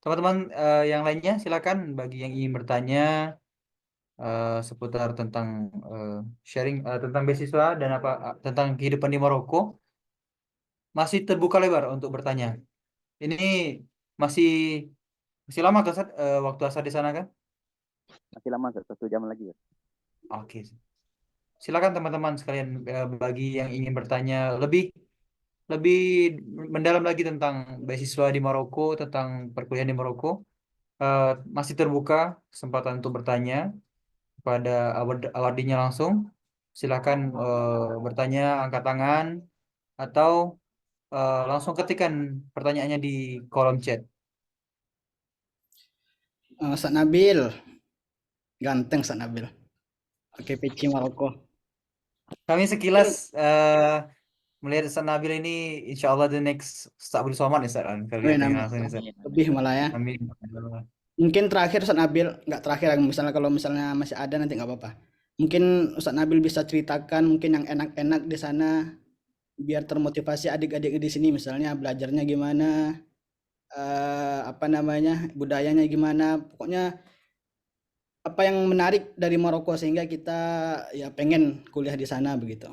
S1: teman-teman yang lainnya silakan bagi yang ingin bertanya seputar tentang sharing tentang beasiswa dan tentang kehidupan di Maroko, masih terbuka lebar untuk bertanya. Ini masih masih lama kan, Ustaz, waktu asar di sana kan?
S4: Masih lama, Ustaz. 1 jam lagi. Ustaz.
S1: Oke. Silakan teman-teman sekalian, bagi yang ingin bertanya lebih lebih mendalam lagi tentang beasiswa di Maroko, tentang perkuliahan di Maroko, eh, masih terbuka kesempatan untuk bertanya pada awardinya langsung. Silakan bertanya, angkat tangan, atau langsung ketikkan pertanyaannya di kolom chat.
S2: Ustaz Nabil, ganteng Ustaz Nabil. Pakai peci Maroko.
S1: Kami sekilas melihat Ustaz Nabil ini, insya Allah the next Ustaz Abdul Somad nih Ustaz. Kali lihat
S2: Amin,
S1: ini
S2: amin.
S1: langsung nih Ustaz.
S4: Amin, amin.
S2: Lebih malah ya.
S1: Amin.
S2: Mungkin terakhir Ustaz Nabil, nggak terakhir, misalnya kalau misalnya masih ada nanti nggak apa-apa. Mungkin Ustaz Nabil bisa ceritakan mungkin yang enak-enak di sana biar termotivasi adik-adik di sini, misalnya belajarnya gimana, apa namanya, budayanya gimana, pokoknya apa yang menarik dari Maroko sehingga kita ya pengen kuliah di sana begitu.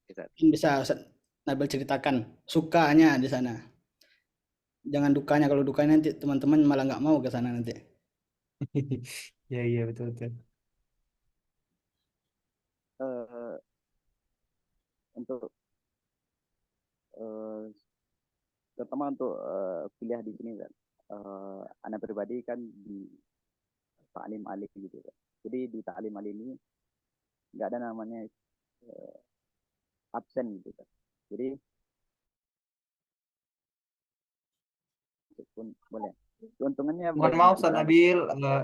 S4: Ustaz.
S2: Mungkin bisa Ustaz Nabil ceritakan sukanya di sana. Jangan dukanya, kalau dukanya nanti teman-teman malah nggak mau ke sana nanti.
S1: Ya, iya betul betul.
S4: Eh, untuk eh, terutama untuk kuliah di sini kan, anak pribadi kan di Taklim Ali gitu kan. Jadi di Taklim Ali ini nggak ada namanya absen gitu kan. Jadi pun boleh. Keuntungannya
S1: Mohon
S4: bagi
S1: maaf Ustaz
S4: kita,
S1: Nabil,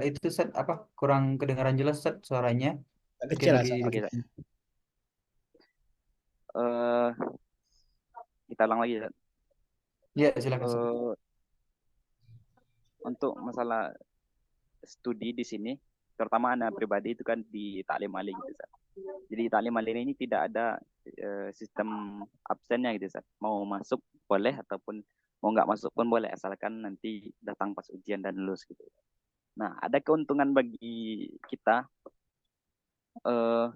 S1: itu Ustaz apa kurang kedengaran jelas Ustaz suaranya.
S2: Agak
S1: Mungkin
S2: kecil lah
S1: lebih
S2: Ustaz.
S4: oke,
S1: dekat.
S4: eh kita ulang lagi. Ustaz.
S1: Ya, silakan Ustaz.
S4: Eh, untuk masalah studi di sini, terutama anak pribadi itu kan di Taklim Ali gitu Ustaz. Jadi Taklim Ali ini tidak ada sistem absennya gitu Ustaz. Mau masuk boleh ataupun mau nggak masuk pun boleh asalkan nanti datang pas ujian dan lulus gitu. Nah, ada keuntungan bagi kita eh,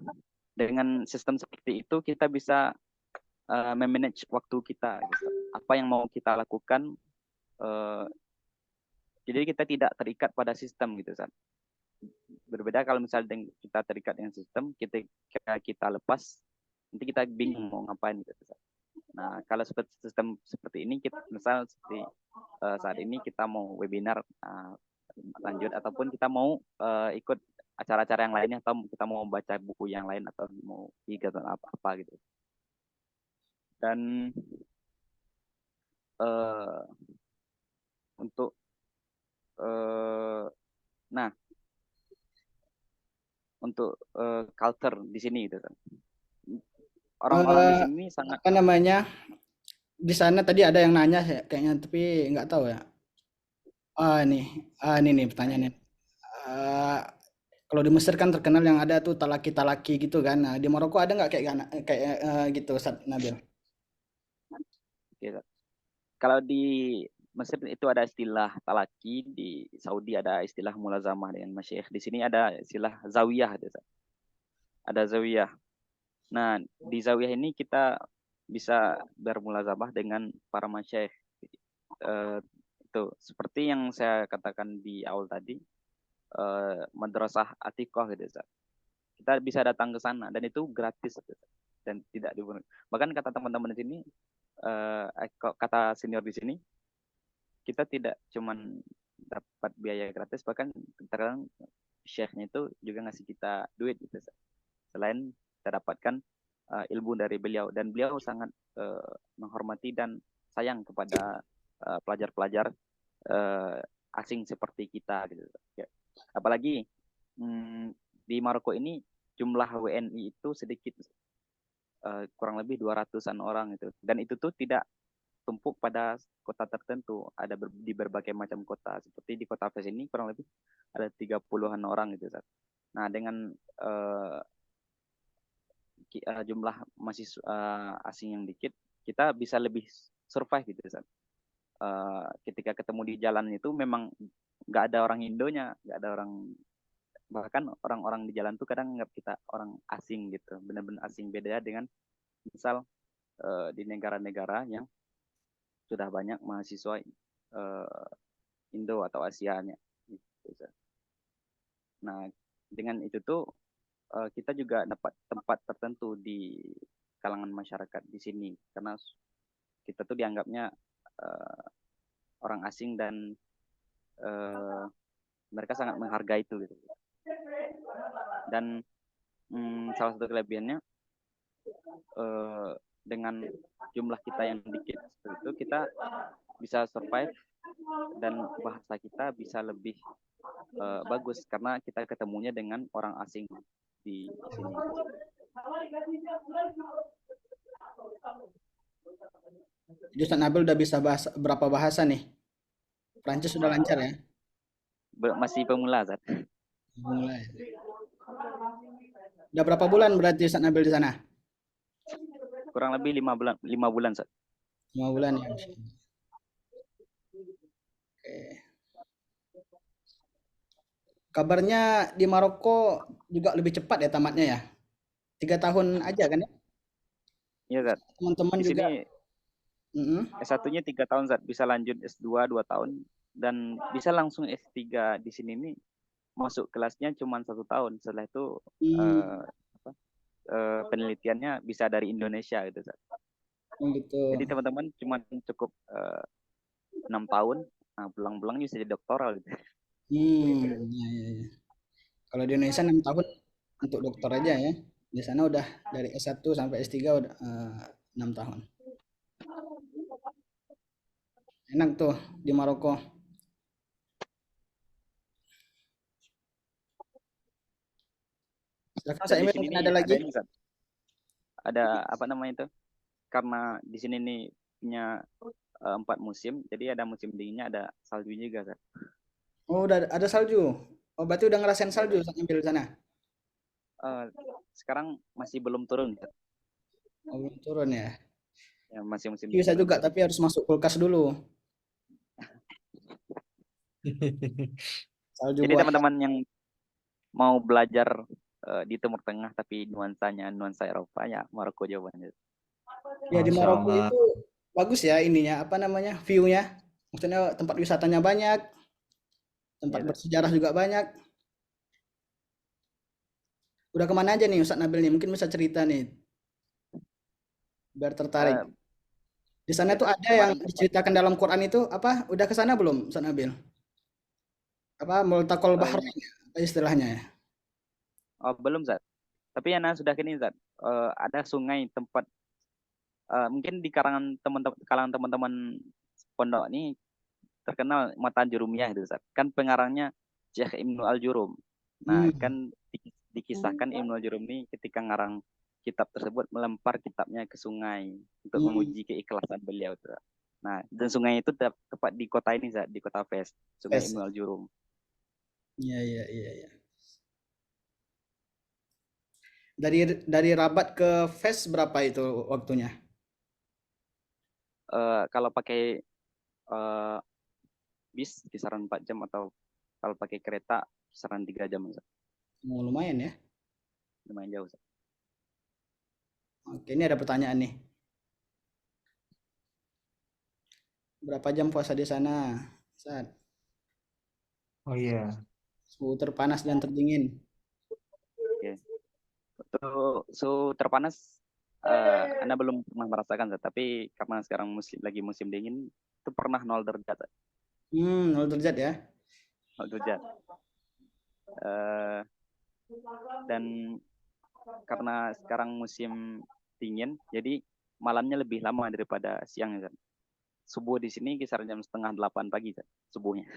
S4: dengan sistem seperti itu kita bisa memanage waktu kita gitu. Apa yang mau kita lakukan eh, jadi kita tidak terikat pada sistem gitu Ustaz. Berbeda kalau misalnya kita terikat dengan sistem, kita lepas, nanti kita bingung mau ngapain gitu. Nah, kalau seperti sistem seperti ini, kita misal seperti saat ini kita mau webinar lanjut, ataupun kita mau ikut acara-acara yang lainnya, atau kita mau baca buku yang lain, atau mau kegiatan apa-apa gitu. Dan untuk nah untuk culture di sini gitu kan. Orang-orang di sini sangat
S2: Apa namanya, di sana tadi ada yang nanya kayaknya tapi nggak tahu ya. Ini nih pertanyaannya. Eh, Kalau di Mesir kan terkenal yang ada tuh talaki-talaki gitu kan. Nah, di Maroko ada nggak kayak gitu Ustaz Nabil?
S4: gitu. Kalau di Mesir itu ada istilah talaki, di Saudi ada istilah mulazamah dengan masyayikh. Di sini ada istilah zawiyah gitu. Ada zawiyah. Nah, di zawiyah ini kita bisa bermulazamah dengan para masyayikh. Itu seperti yang saya katakan di awal tadi, madrasah Atiqah gitu. Kita bisa datang ke sana dan itu gratis gitu. Dan tidak diberi. Bahkan kata teman-teman di sini, kata senior di sini, kita tidak cuman dapat biaya gratis, bahkan terkadang syekhnya itu juga ngasih kita duit gitu. Selain kita dapatkan ilmu dari beliau, dan beliau sangat menghormati dan sayang kepada pelajar-pelajar asing seperti kita gitu. Ya. Apalagi di Maroko ini jumlah WNI itu sedikit, kurang lebih 200-an orang itu, dan itu tuh tidak tumpuk pada kota tertentu, ada di berbagai macam kota. Seperti di kota Fes ini kurang lebih ada 30-an orang gitu. Nah, dengan jumlah asing yang dikit, kita bisa lebih survive gitu. Ketika ketemu di jalan itu memang nggak ada orang Indonya, nggak ada orang, bahkan orang-orang di jalan tuh kadang nganggap kita orang asing gitu, benar-benar asing. Beda dengan misal di negara-negara yang sudah banyak mahasiswa Indo atau Asianya. Gitu. Nah, dengan itu tuh kita juga dapat tempat tertentu di kalangan masyarakat di sini karena kita tuh dianggapnya orang asing dan mereka sangat menghargai itu gitu. Dan salah satu kelebihannya dengan jumlah kita yang dikit seperti itu kita bisa survive dan bahasa kita bisa lebih bagus karena kita ketemunya dengan orang asing di sini.
S2: Jadi Ustaz Nabil udah bisa berapa bahasa nih? Prancis sudah lancar ya?
S4: Masih pemula, Zat.
S2: Mulai. Udah berapa bulan berarti Ustaz Nabil di sana?
S4: Kurang lebih 5 bulan, Zat.
S2: 5 bulan ya. Oke. Kabarnya di Maroko juga lebih cepat ya tamatnya ya? 3 tahun aja kan ya?
S4: Iya, Zat.
S2: Teman-teman
S4: Di
S2: juga.
S4: sini S1-nya 3 tahun, Zat. Bisa lanjut S2 2 tahun dan bisa langsung S3 di sini nih masuk kelasnya cuma 1 tahun. Setelah itu penelitiannya bisa dari Indonesia gitu, Zat.
S2: Gitu.
S4: Jadi teman-teman cuma cukup 6 tahun, nah pulang-pulang bisa jadi doktoral gitu.
S2: Ya. Kalau di Indonesia 6 tahun untuk dokter aja ya. Di sana udah dari S1 sampai S3 udah 6 tahun. Enak tuh di Maroko. Silakan saya
S4: Di sini
S2: mungkin
S4: nih
S2: ada lagi.
S4: ini, Zat. Ada apa namanya itu? Karena di sini nih punya 4 musim, jadi ada musim dinginnya, ada saljunya juga, Zat.
S2: Oh, udah ada salju. Oh, berarti udah ngerasain salju saat nyampe di sana.
S4: Sekarang masih belum turun, Zat.
S2: Oh, belum turun ya.
S4: Ya, masih musim
S2: Bisa
S4: dingin.
S2: juga, tapi harus masuk kulkas dulu. Salju
S4: Jadi
S2: buah.
S4: teman-teman yang mau belajar di Timur Tengah tapi nuansanya nuansa Eropa, ya Maroko jawabannya.
S2: Ya di
S1: Masya
S2: Maroko
S1: Allah.
S2: itu bagus ya ininya, apa namanya, view-nya. Maksudnya tempat wisatanya banyak, tempat
S4: Iya, Zat.
S2: bersejarah juga banyak. Udah kemana aja nih Ustaz Nabil nih? Mungkin bisa cerita nih, biar tertarik.
S4: Eh,
S2: Di sana tuh ada yang
S4: kemarin
S2: diceritakan dalam Quran itu apa? Udah ke sana belum Ustaz Nabil? Apa Multaqal Bahrain apa istilahnya ya?
S4: belum, Zat. Tapi Yana sudah kini, Zat. Ada sungai tempat mungkin di kalangan teman-teman pondok ini terkenal Mata Jurumiyah itu, Zat. Kan pengarangnya Syekh Ibnu Al-Jurum. Nah, kan dikisahkan Ibnu Al-Jurum ini ketika ngarang kitab tersebut melempar kitabnya ke sungai untuk menguji keikhlasan beliau, Zat. Nah, dan sungai itu tepat di kota ini, Zat, di kota Fes, Sungai
S2: Fes.
S4: Ibnu Al-Jurum.
S2: Iya. Dari Rabat ke Fes berapa itu waktunya?
S4: Kalau pakai bis kisaran 4 jam atau kalau pakai kereta kisaran 3 jam, Zat.
S2: Oh, lumayan ya.
S4: Lumayan jauh, Zat.
S2: Oke, ini ada pertanyaan nih. Berapa jam puasa di sana? Saat
S1: Oh iya.
S2: suhu terpanas dan terdingin.
S4: Oke. Untuk suhu terpanas Anda belum pernah merasakan, Zat. Tapi karena sekarang lagi musim dingin itu pernah 0 derajat, Zat.
S2: 0 derajat ya.
S4: 0 derajat. Dan karena sekarang musim dingin, jadi malamnya lebih lama daripada siangnya, Zat. Subuh di sini kisaran jam 7:30 pagi, Zat, subuhnya.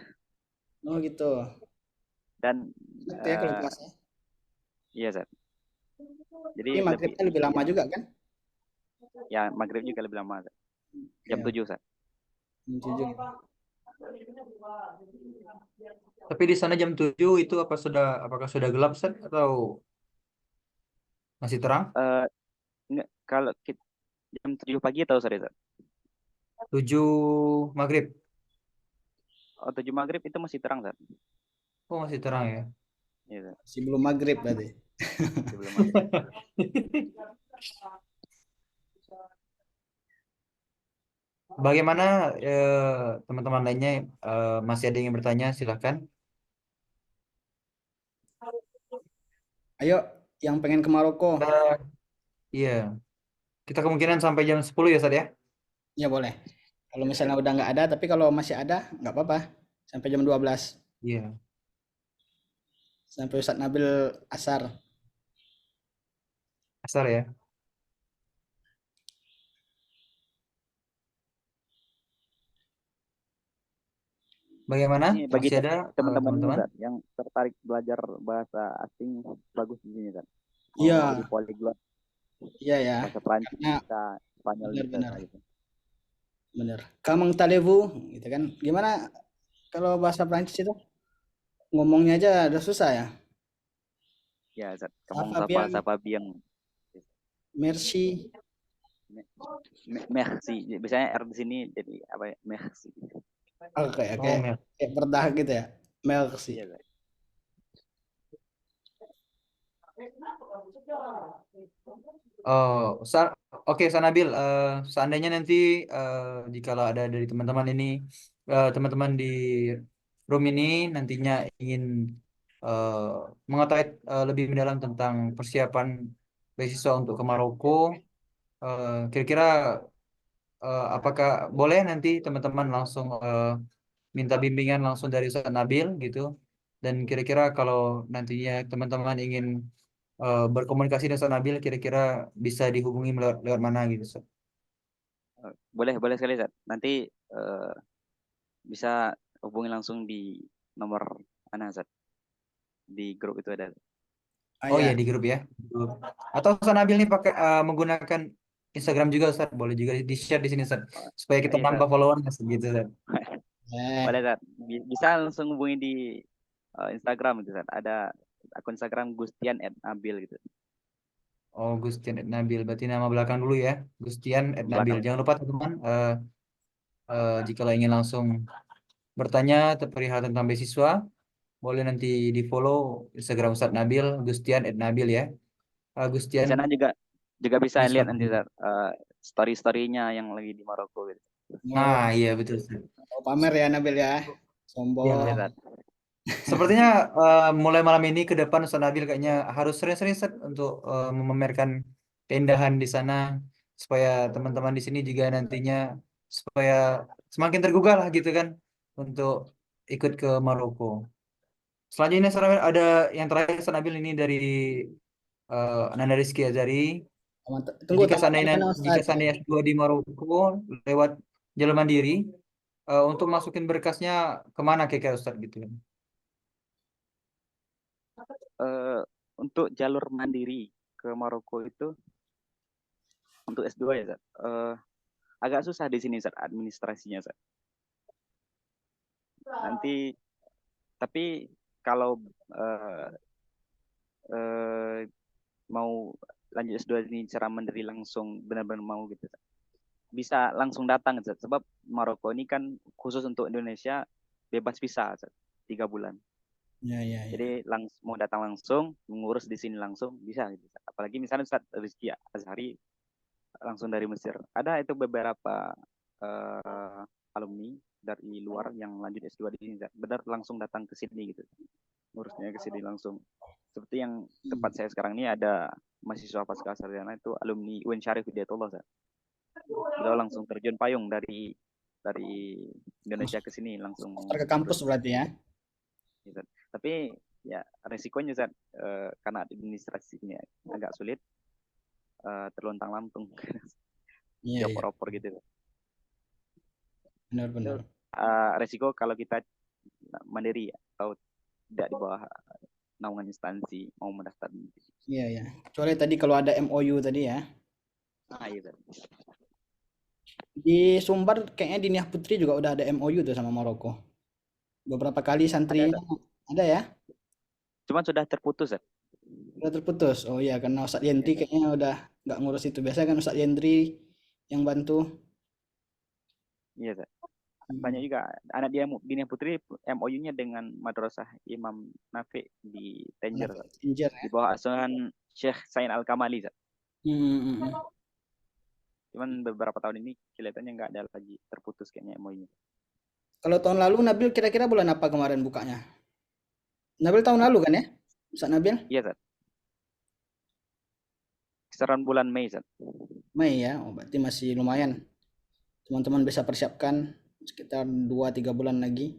S2: Oh gitu.
S4: Dan
S2: Itu ya kalau puasa.
S4: iya, Zat. Jadi
S2: Ini maghribnya lebih lama juga kan?
S4: Ya, maghrib juga lebih lama, Zat. Jam 7, Zat.
S2: Jam 7.
S1: Tapi di sana jam 7 itu apakah sudah gelap, Ustaz, atau masih terang?
S4: Enggak, kalau jam 7 pagi atau sore, Zat?
S1: 7 maghrib.
S4: 7 maghrib itu masih terang, Zat.
S1: Oh, masih terang ya.
S4: Iya, Zat.
S2: Masih belum maghrib berarti.
S4: Sebelum maghrib.
S1: Bagaimana teman-teman lainnya masih ada yang bertanya, silahkan.
S2: Ayo, yang pengen ke Maroko.
S1: Iya. Kita kemungkinan sampai jam 10 ya, Ustaz ya?
S2: Ya boleh. Kalau misalnya udah nggak ada, tapi kalau masih ada nggak apa-apa. Sampai jam 12.
S1: Iya.
S2: Sampai Ustadz Nabil asar.
S1: Asar ya. Bagaimana?
S4: Ini bagi
S1: Masih ada
S4: teman-teman ini
S1: teman-teman?
S4: Zat, yang tertarik belajar bahasa asing bagus di sini Zat. Mau
S2: Iya,
S4: jadi polyglot,
S2: iya ya.
S4: bahasa Perancis
S2: Karena
S4: bisa, Spanyol bisa
S2: benar-benar,
S4: gitu.
S2: benar. Kamang talevu, gitu kan. Gimana kalau bahasa Prancis itu ngomongnya aja udah susah ya.
S4: Ya Zat, kamu
S2: Apa
S4: sapa
S2: biang,
S4: sapa biang.
S2: merci.
S4: Merci. Biasanya R di sini jadi apa ya? Merci.
S2: Oke,
S1: Oh,
S2: kayak
S1: Mel.
S2: kayak berdah gitu ya. Merci.
S4: Iya Zat.
S1: Oh, oke, Sanabil. Seandainya nanti jikalau ada dari teman-teman ini, teman-teman di room ini nantinya ingin eh, mengetahui lebih mendalam tentang persiapan beasiswa untuk ke Maroko, kira-kira apakah boleh nanti teman-teman langsung minta bimbingan langsung dari Ustaz Nabil gitu? Dan kira-kira kalau nantinya teman-teman ingin berkomunikasi dengan Ustaz Nabil, kira-kira bisa dihubungi lewat mana gitu, Ustaz?
S4: Boleh, boleh sekali Zat. Nanti bisa hubungi langsung di nomor mana Zat? Di grup itu ada.
S2: Ah
S1: Oh
S2: ya.
S1: iya, di grup ya. Grup. Atau Ustaz Nabil nih pakai menggunakan Instagram juga, Ustaz. Boleh juga di-share di sini, Ustaz. Supaya kita
S4: Iya Zat.
S1: nambah followernya gitu, Ustaz.
S4: Boleh
S2: Eh,
S4: Zat. Bisa langsung hubungi di Instagram gitu Zat. Ada akun Instagram Gustian@nabil gitu.
S1: Oh, Gustian Ed Nabil. Berarti nama belakang dulu ya. Gustian Ed Nabil.
S4: Belakang.
S1: Jangan lupa teman-teman, jika ingin langsung bertanya perihal tentang beasiswa, boleh nanti di follow Instagram Ustadz Nabil, Gustian Ed Nabil ya.
S4: Di
S1: Gustian
S4: sana juga bisa lihat nanti
S1: _
S4: Zat, story-storynya yang lagi di Maroko gitu.
S1: Nah,
S2: mau
S1: iya betul, Ustaz.
S2: mau pamer ya Nabil ya.
S1: Iya,
S4: Iya
S2: Sombong.
S4: Zat.
S1: sepertinya mulai malam ini ke depan Ustadz Nabil kayaknya harus sering-sering Ustadz, untuk memamerkan keindahan di sana supaya teman-teman di sini juga nantinya supaya semakin tergugah lah gitu kan untuk ikut ke Maroko. Selanjutnya Ustadz Nabil, ada yang terakhir Ustadz Nabil ini dari Ananda Rizky Azari.
S2: Tunggu
S1: Jika
S2: tanggapan
S1: seandainya
S2: mana
S1: jika
S2: Ustadz?
S1: seandainya S2 di Maroko lewat jalur mandiri, untuk masukin berkasnya kemana kira-kira Ustadz gitu kan?
S4: Eh, untuk jalur mandiri ke Maroko itu untuk S2 ya Zat. Agak susah di sini Zat, administrasinya Zat. Nanti tapi kalau eh, eh, mau lanjut S2 ini secara mandiri langsung benar-benar mau gitu Zat, bisa langsung datang Zat. Sebab Maroko ini kan khusus untuk Indonesia bebas visa Zat, 3 bulan.
S2: Ya, ya, ya.
S4: Jadi mau datang langsung mengurus di sini langsung bisa gitu. Apalagi misalnya Ustaz Rizky Azhari langsung dari Mesir. Ada itu beberapa alumni dari luar yang lanjut S2 di sini, benar langsung datang ke sini gitu. Ngurusnya ke sini langsung. Seperti yang tempat saya sekarang ini ada mahasiswa pasca sarjana itu alumni UIN Syarif Hidayatullah. Beliau langsung terjun payung dari Indonesia ke sini langsung.
S2: Ke kampus berarti ya.
S4: Gitu. Tapi ya resikonya Zat, karena administrasinya agak sulit, terlontang lantung.
S2: Iya, iya.
S4: Dioper-oper gitu.
S2: Benar-benar.
S4: Resiko kalau kita mandiri atau tidak di bawah naungan instansi mau mendaftar.
S2: Iya, iya. Kecuali tadi kalau ada MOU tadi ya.
S4: Iya Zat.
S2: Di Sumbar kayaknya di Niah Putri juga udah ada MOU tuh sama Maroko. Beberapa kali santrinya ada ya.
S4: Cuman sudah terputus Zat.
S2: Udah terputus. Oh iya, karena Ustadz Yentri kayaknya udah nggak ngurus itu. Biasanya kan Ustadz Yentri yang bantu.
S4: Iya Zat. Banyak juga anak dia Bina Putri MOU-nya dengan Madrasah Imam Nafi di Tangier,
S2: Injer
S4: di
S2: ya.
S4: bawah asuhan Syekh Sain Al-Kamali. Cuman beberapa tahun ini kelihatannya nggak ada lagi, terputus kayaknya MOU-nya.
S2: Kalau tahun lalu Nabil kira-kira bulan apa kemarin bukanya? Nabil tahun lalu kan ya? Ustadz Nabil?
S4: Iya Zat. kisaran bulan Mei, Ustaz.
S2: Mei ya, oh, berarti masih lumayan. Teman-teman bisa persiapkan sekitar 2-3 bulan lagi.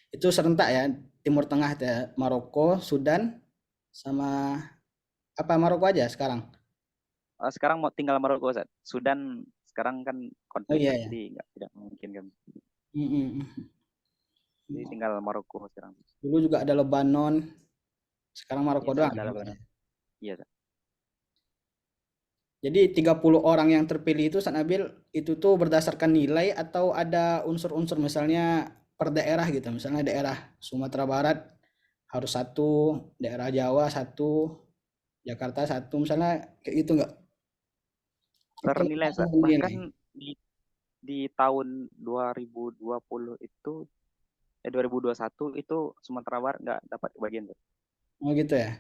S2: Itu serentak ya, Timur Tengah ya, Maroko, Sudan, sama apa Maroko aja sekarang?
S4: Sekarang mau tinggal Maroko, Ustaz. Sudan sekarang kan
S2: Oh
S4: konflik,
S2: iya
S4: Ustaz,
S2: ya.
S4: jadi tidak memungkinkan.
S2: Mm-mm.
S4: Jadi tinggal Maroko sekarang.
S2: Dulu juga ada Lebanon, sekarang Maroko
S4: Iya,
S2: doang.
S4: ada Lebanon. Iya, Ustaz.
S2: Jadi 30 orang yang terpilih itu Ustaz Nabil itu tuh berdasarkan nilai atau ada unsur-unsur misalnya per daerah gitu. Misalnya daerah Sumatera Barat harus satu, daerah Jawa satu, Jakarta satu, misalnya kayak gitu nggak? Atau
S4: Ternilai, Ustaz.
S2: langsung nilai?
S4: Bahkan di tahun 2020 itu 2021 itu Sumatera Barat nggak dapat bagian, Ustaz.
S2: Oh gitu ya.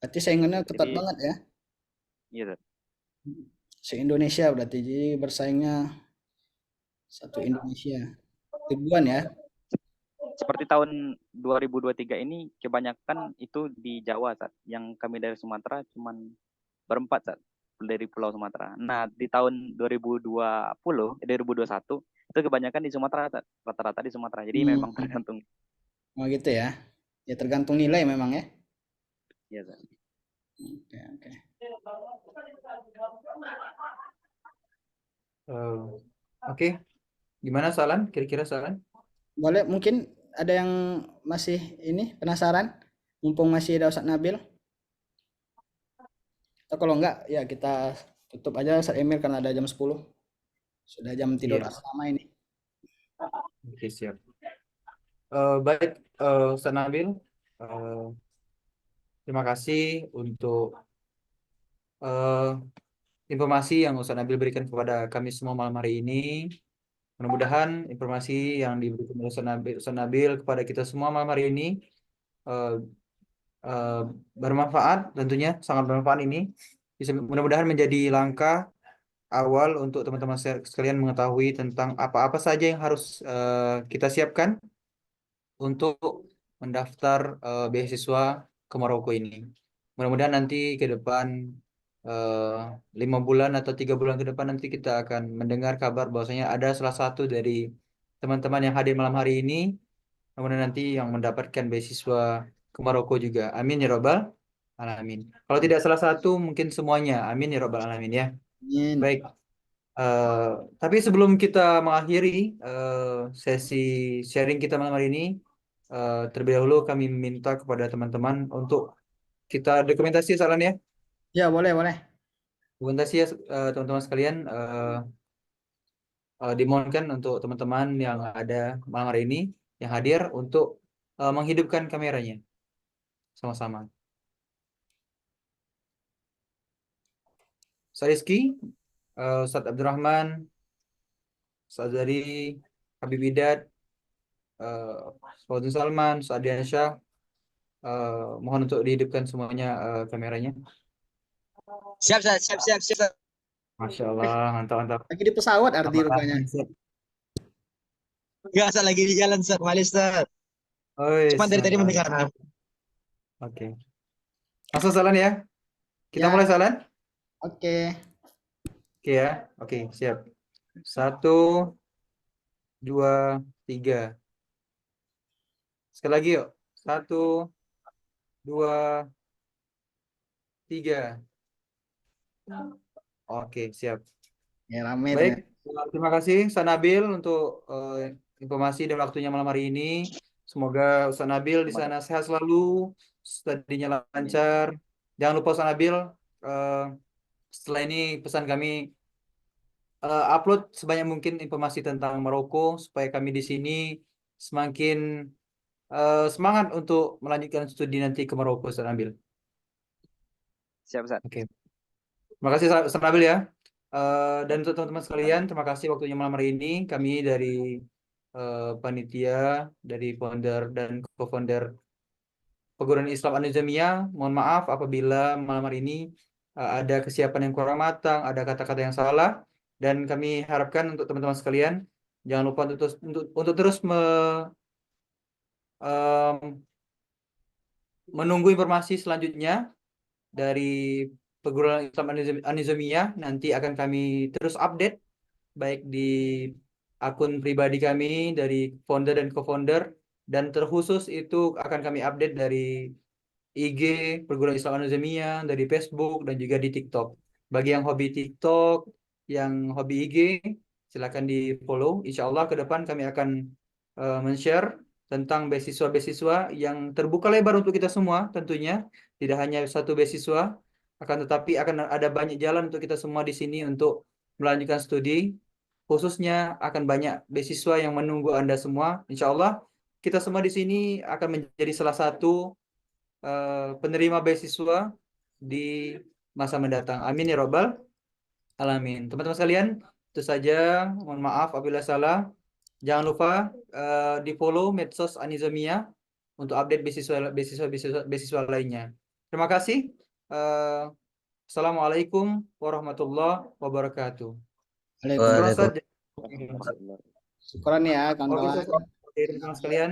S2: Berarti saingannya ketat
S4: Jadi
S2: banget ya.
S4: iya, Ustaz.
S2: Se-Indonesia berarti. Jadi bersaingnya satu Indonesia. Ribuan ya.
S4: Seperti tahun 2023 ini kebanyakan itu di Jawa, Ustaz. Yang kami dari Sumatera cuman berempat, Ustaz, dari Pulau Sumatera. Nah, di tahun 2021 itu kebanyakan di Sumatera, Ustaz. Rata-rata di Sumatera. Jadi memang
S2: Hmm.
S4: tergantung.
S2: Oh gitu ya. Ya tergantung nilai memang ya.
S4: Iya, Ustaz.
S2: Oke, oke.
S1: Oke, gimana Salan? Kira-kira Salan?
S2: Boleh mungkin ada yang masih ini penasaran? Mumpung masih ada Ustaz Nabil. Atau kalau enggak ya kita tutup aja Ustaz Emil karena ada jam 10. Sudah jam tidur
S1: Iya.
S2: asrama ini.
S1: Oke, siap. Baik, Ustaz Nabil. Eh, terima kasih untuk informasi yang Ustaz Nabil berikan kepada kami semua malam hari ini. Mudah-mudahan informasi yang diberikan oleh Ustaz Nabil kepada kita semua malam hari ini eh, eh, bermanfaat, tentunya sangat bermanfaat ini. Mudah-mudahan menjadi langkah awal untuk teman-teman sekalian mengetahui tentang apa-apa saja yang harus kita siapkan untuk mendaftar beasiswa ke Maroko ini. Mudah-mudahan nanti ke depan 5 bulan atau 3 bulan ke depan nanti kita akan mendengar kabar bahwasanya ada salah satu dari teman-teman yang hadir malam hari ini, kemudian nanti yang mendapatkan beasiswa ke Maroko juga. Amin ya robbal alamin. Kalau tidak salah satu, mungkin semuanya. Amin ya robbal alamin ya.
S2: Amin.
S1: Baik. Eh, tapi sebelum kita mengakhiri sesi sharing kita malam hari ini, terlebih dahulu kami minta kepada teman-teman untuk kita dokumentasi saran ya.
S2: Ya, boleh, boleh.
S1: Dokumentasi ya teman-teman sekalian, dimohonkan untuk teman-teman yang ada malam hari ini yang hadir untuk menghidupkan kameranya sama-sama. Ustaz Rizky, Ustaz Abdurrahman, Ustaz Zari, Habib Widat, Fauzun Salman, Ustaz Ardiansyah, mohon untuk dihidupkan semuanya kameranya.
S8: Siap, siap, siap, siap, siap.
S1: Masya Allah, mantap, mantap.
S2: Lagi di pesawat Ardi
S1: Tambah
S2: rupanya.
S1: mindset.
S8: Enggak, saya lagi di jalan, Ustaz. Mali, Ustaz.
S1: Oi,
S8: Cuma dari tadi
S1: mantap.
S8: mendengar.
S1: Oke. Langsung salan ya. Kita
S2: Ya.
S1: mulai salan.
S2: Oke.
S1: Oke ya. Oke, siap. 1, 2, 3. Sekali lagi yuk. 1, 2, 3. Oke, siap.
S2: Ya rame
S1: Baik,
S2: ternyata.
S1: terima kasih Ustaz Nabil untuk informasi dan waktunya malam hari ini. Semoga Ustaz Nabil di sana sehat selalu, studinya lancar. Jangan lupa Ustaz Nabil, eh, setelah ini pesan kami upload sebanyak mungkin informasi tentang Maroko supaya kami di sini semakin semangat untuk melanjutkan studi nanti ke Maroko, Ustaz Nabil.
S4: Siap, Ustaz.
S1: Oke. Terima kasih Ustaz Nabil ya. Dan untuk teman-teman sekalian, terima kasih waktunya malam hari ini. Kami dari panitia, dari founder dan co-founder Perguruan Islam An-Nizamiyah, mohon maaf apabila malam hari ini ada kesiapan yang kurang matang, ada kata-kata yang salah, dan kami harapkan untuk teman-teman sekalian, jangan lupa untuk terus menunggu informasi selanjutnya dari Perguruan Islam An-Nizamiyah nanti akan kami terus update baik di akun pribadi kami dari founder dan co-founder, dan terkhusus itu akan kami update dari IG Perguruan Islam An-Nizamiyah, dari Facebook dan juga di TikTok. Bagi yang hobi TikTok, yang hobi IG, silakan di follow. Insya Allah ke depan kami akan men-share tentang beasiswa-beasiswa yang terbuka lebar untuk kita semua tentunya. Tidak hanya satu beasiswa, akan tetapi akan ada banyak jalan untuk kita semua di sini untuk melanjutkan studi. Khususnya akan banyak beasiswa yang menunggu Anda semua. Insya Allah kita semua di sini akan menjadi salah satu penerima beasiswa di masa mendatang. Amin ya Rabbal Alamin. Teman-teman sekalian, itu saja. Mohon maaf apabila salah. Jangan lupa di follow medsos An-Nizamiyah untuk update beasiswa lainnya. Terima kasih. Assalamualaikum warahmatullahi wabarakatuh.
S2: Waalaikumsalam.
S1: Terima kasih.
S2: Syukuran ya
S1: Oke,
S2: kawan-kawan.
S1: teman-teman sekalian.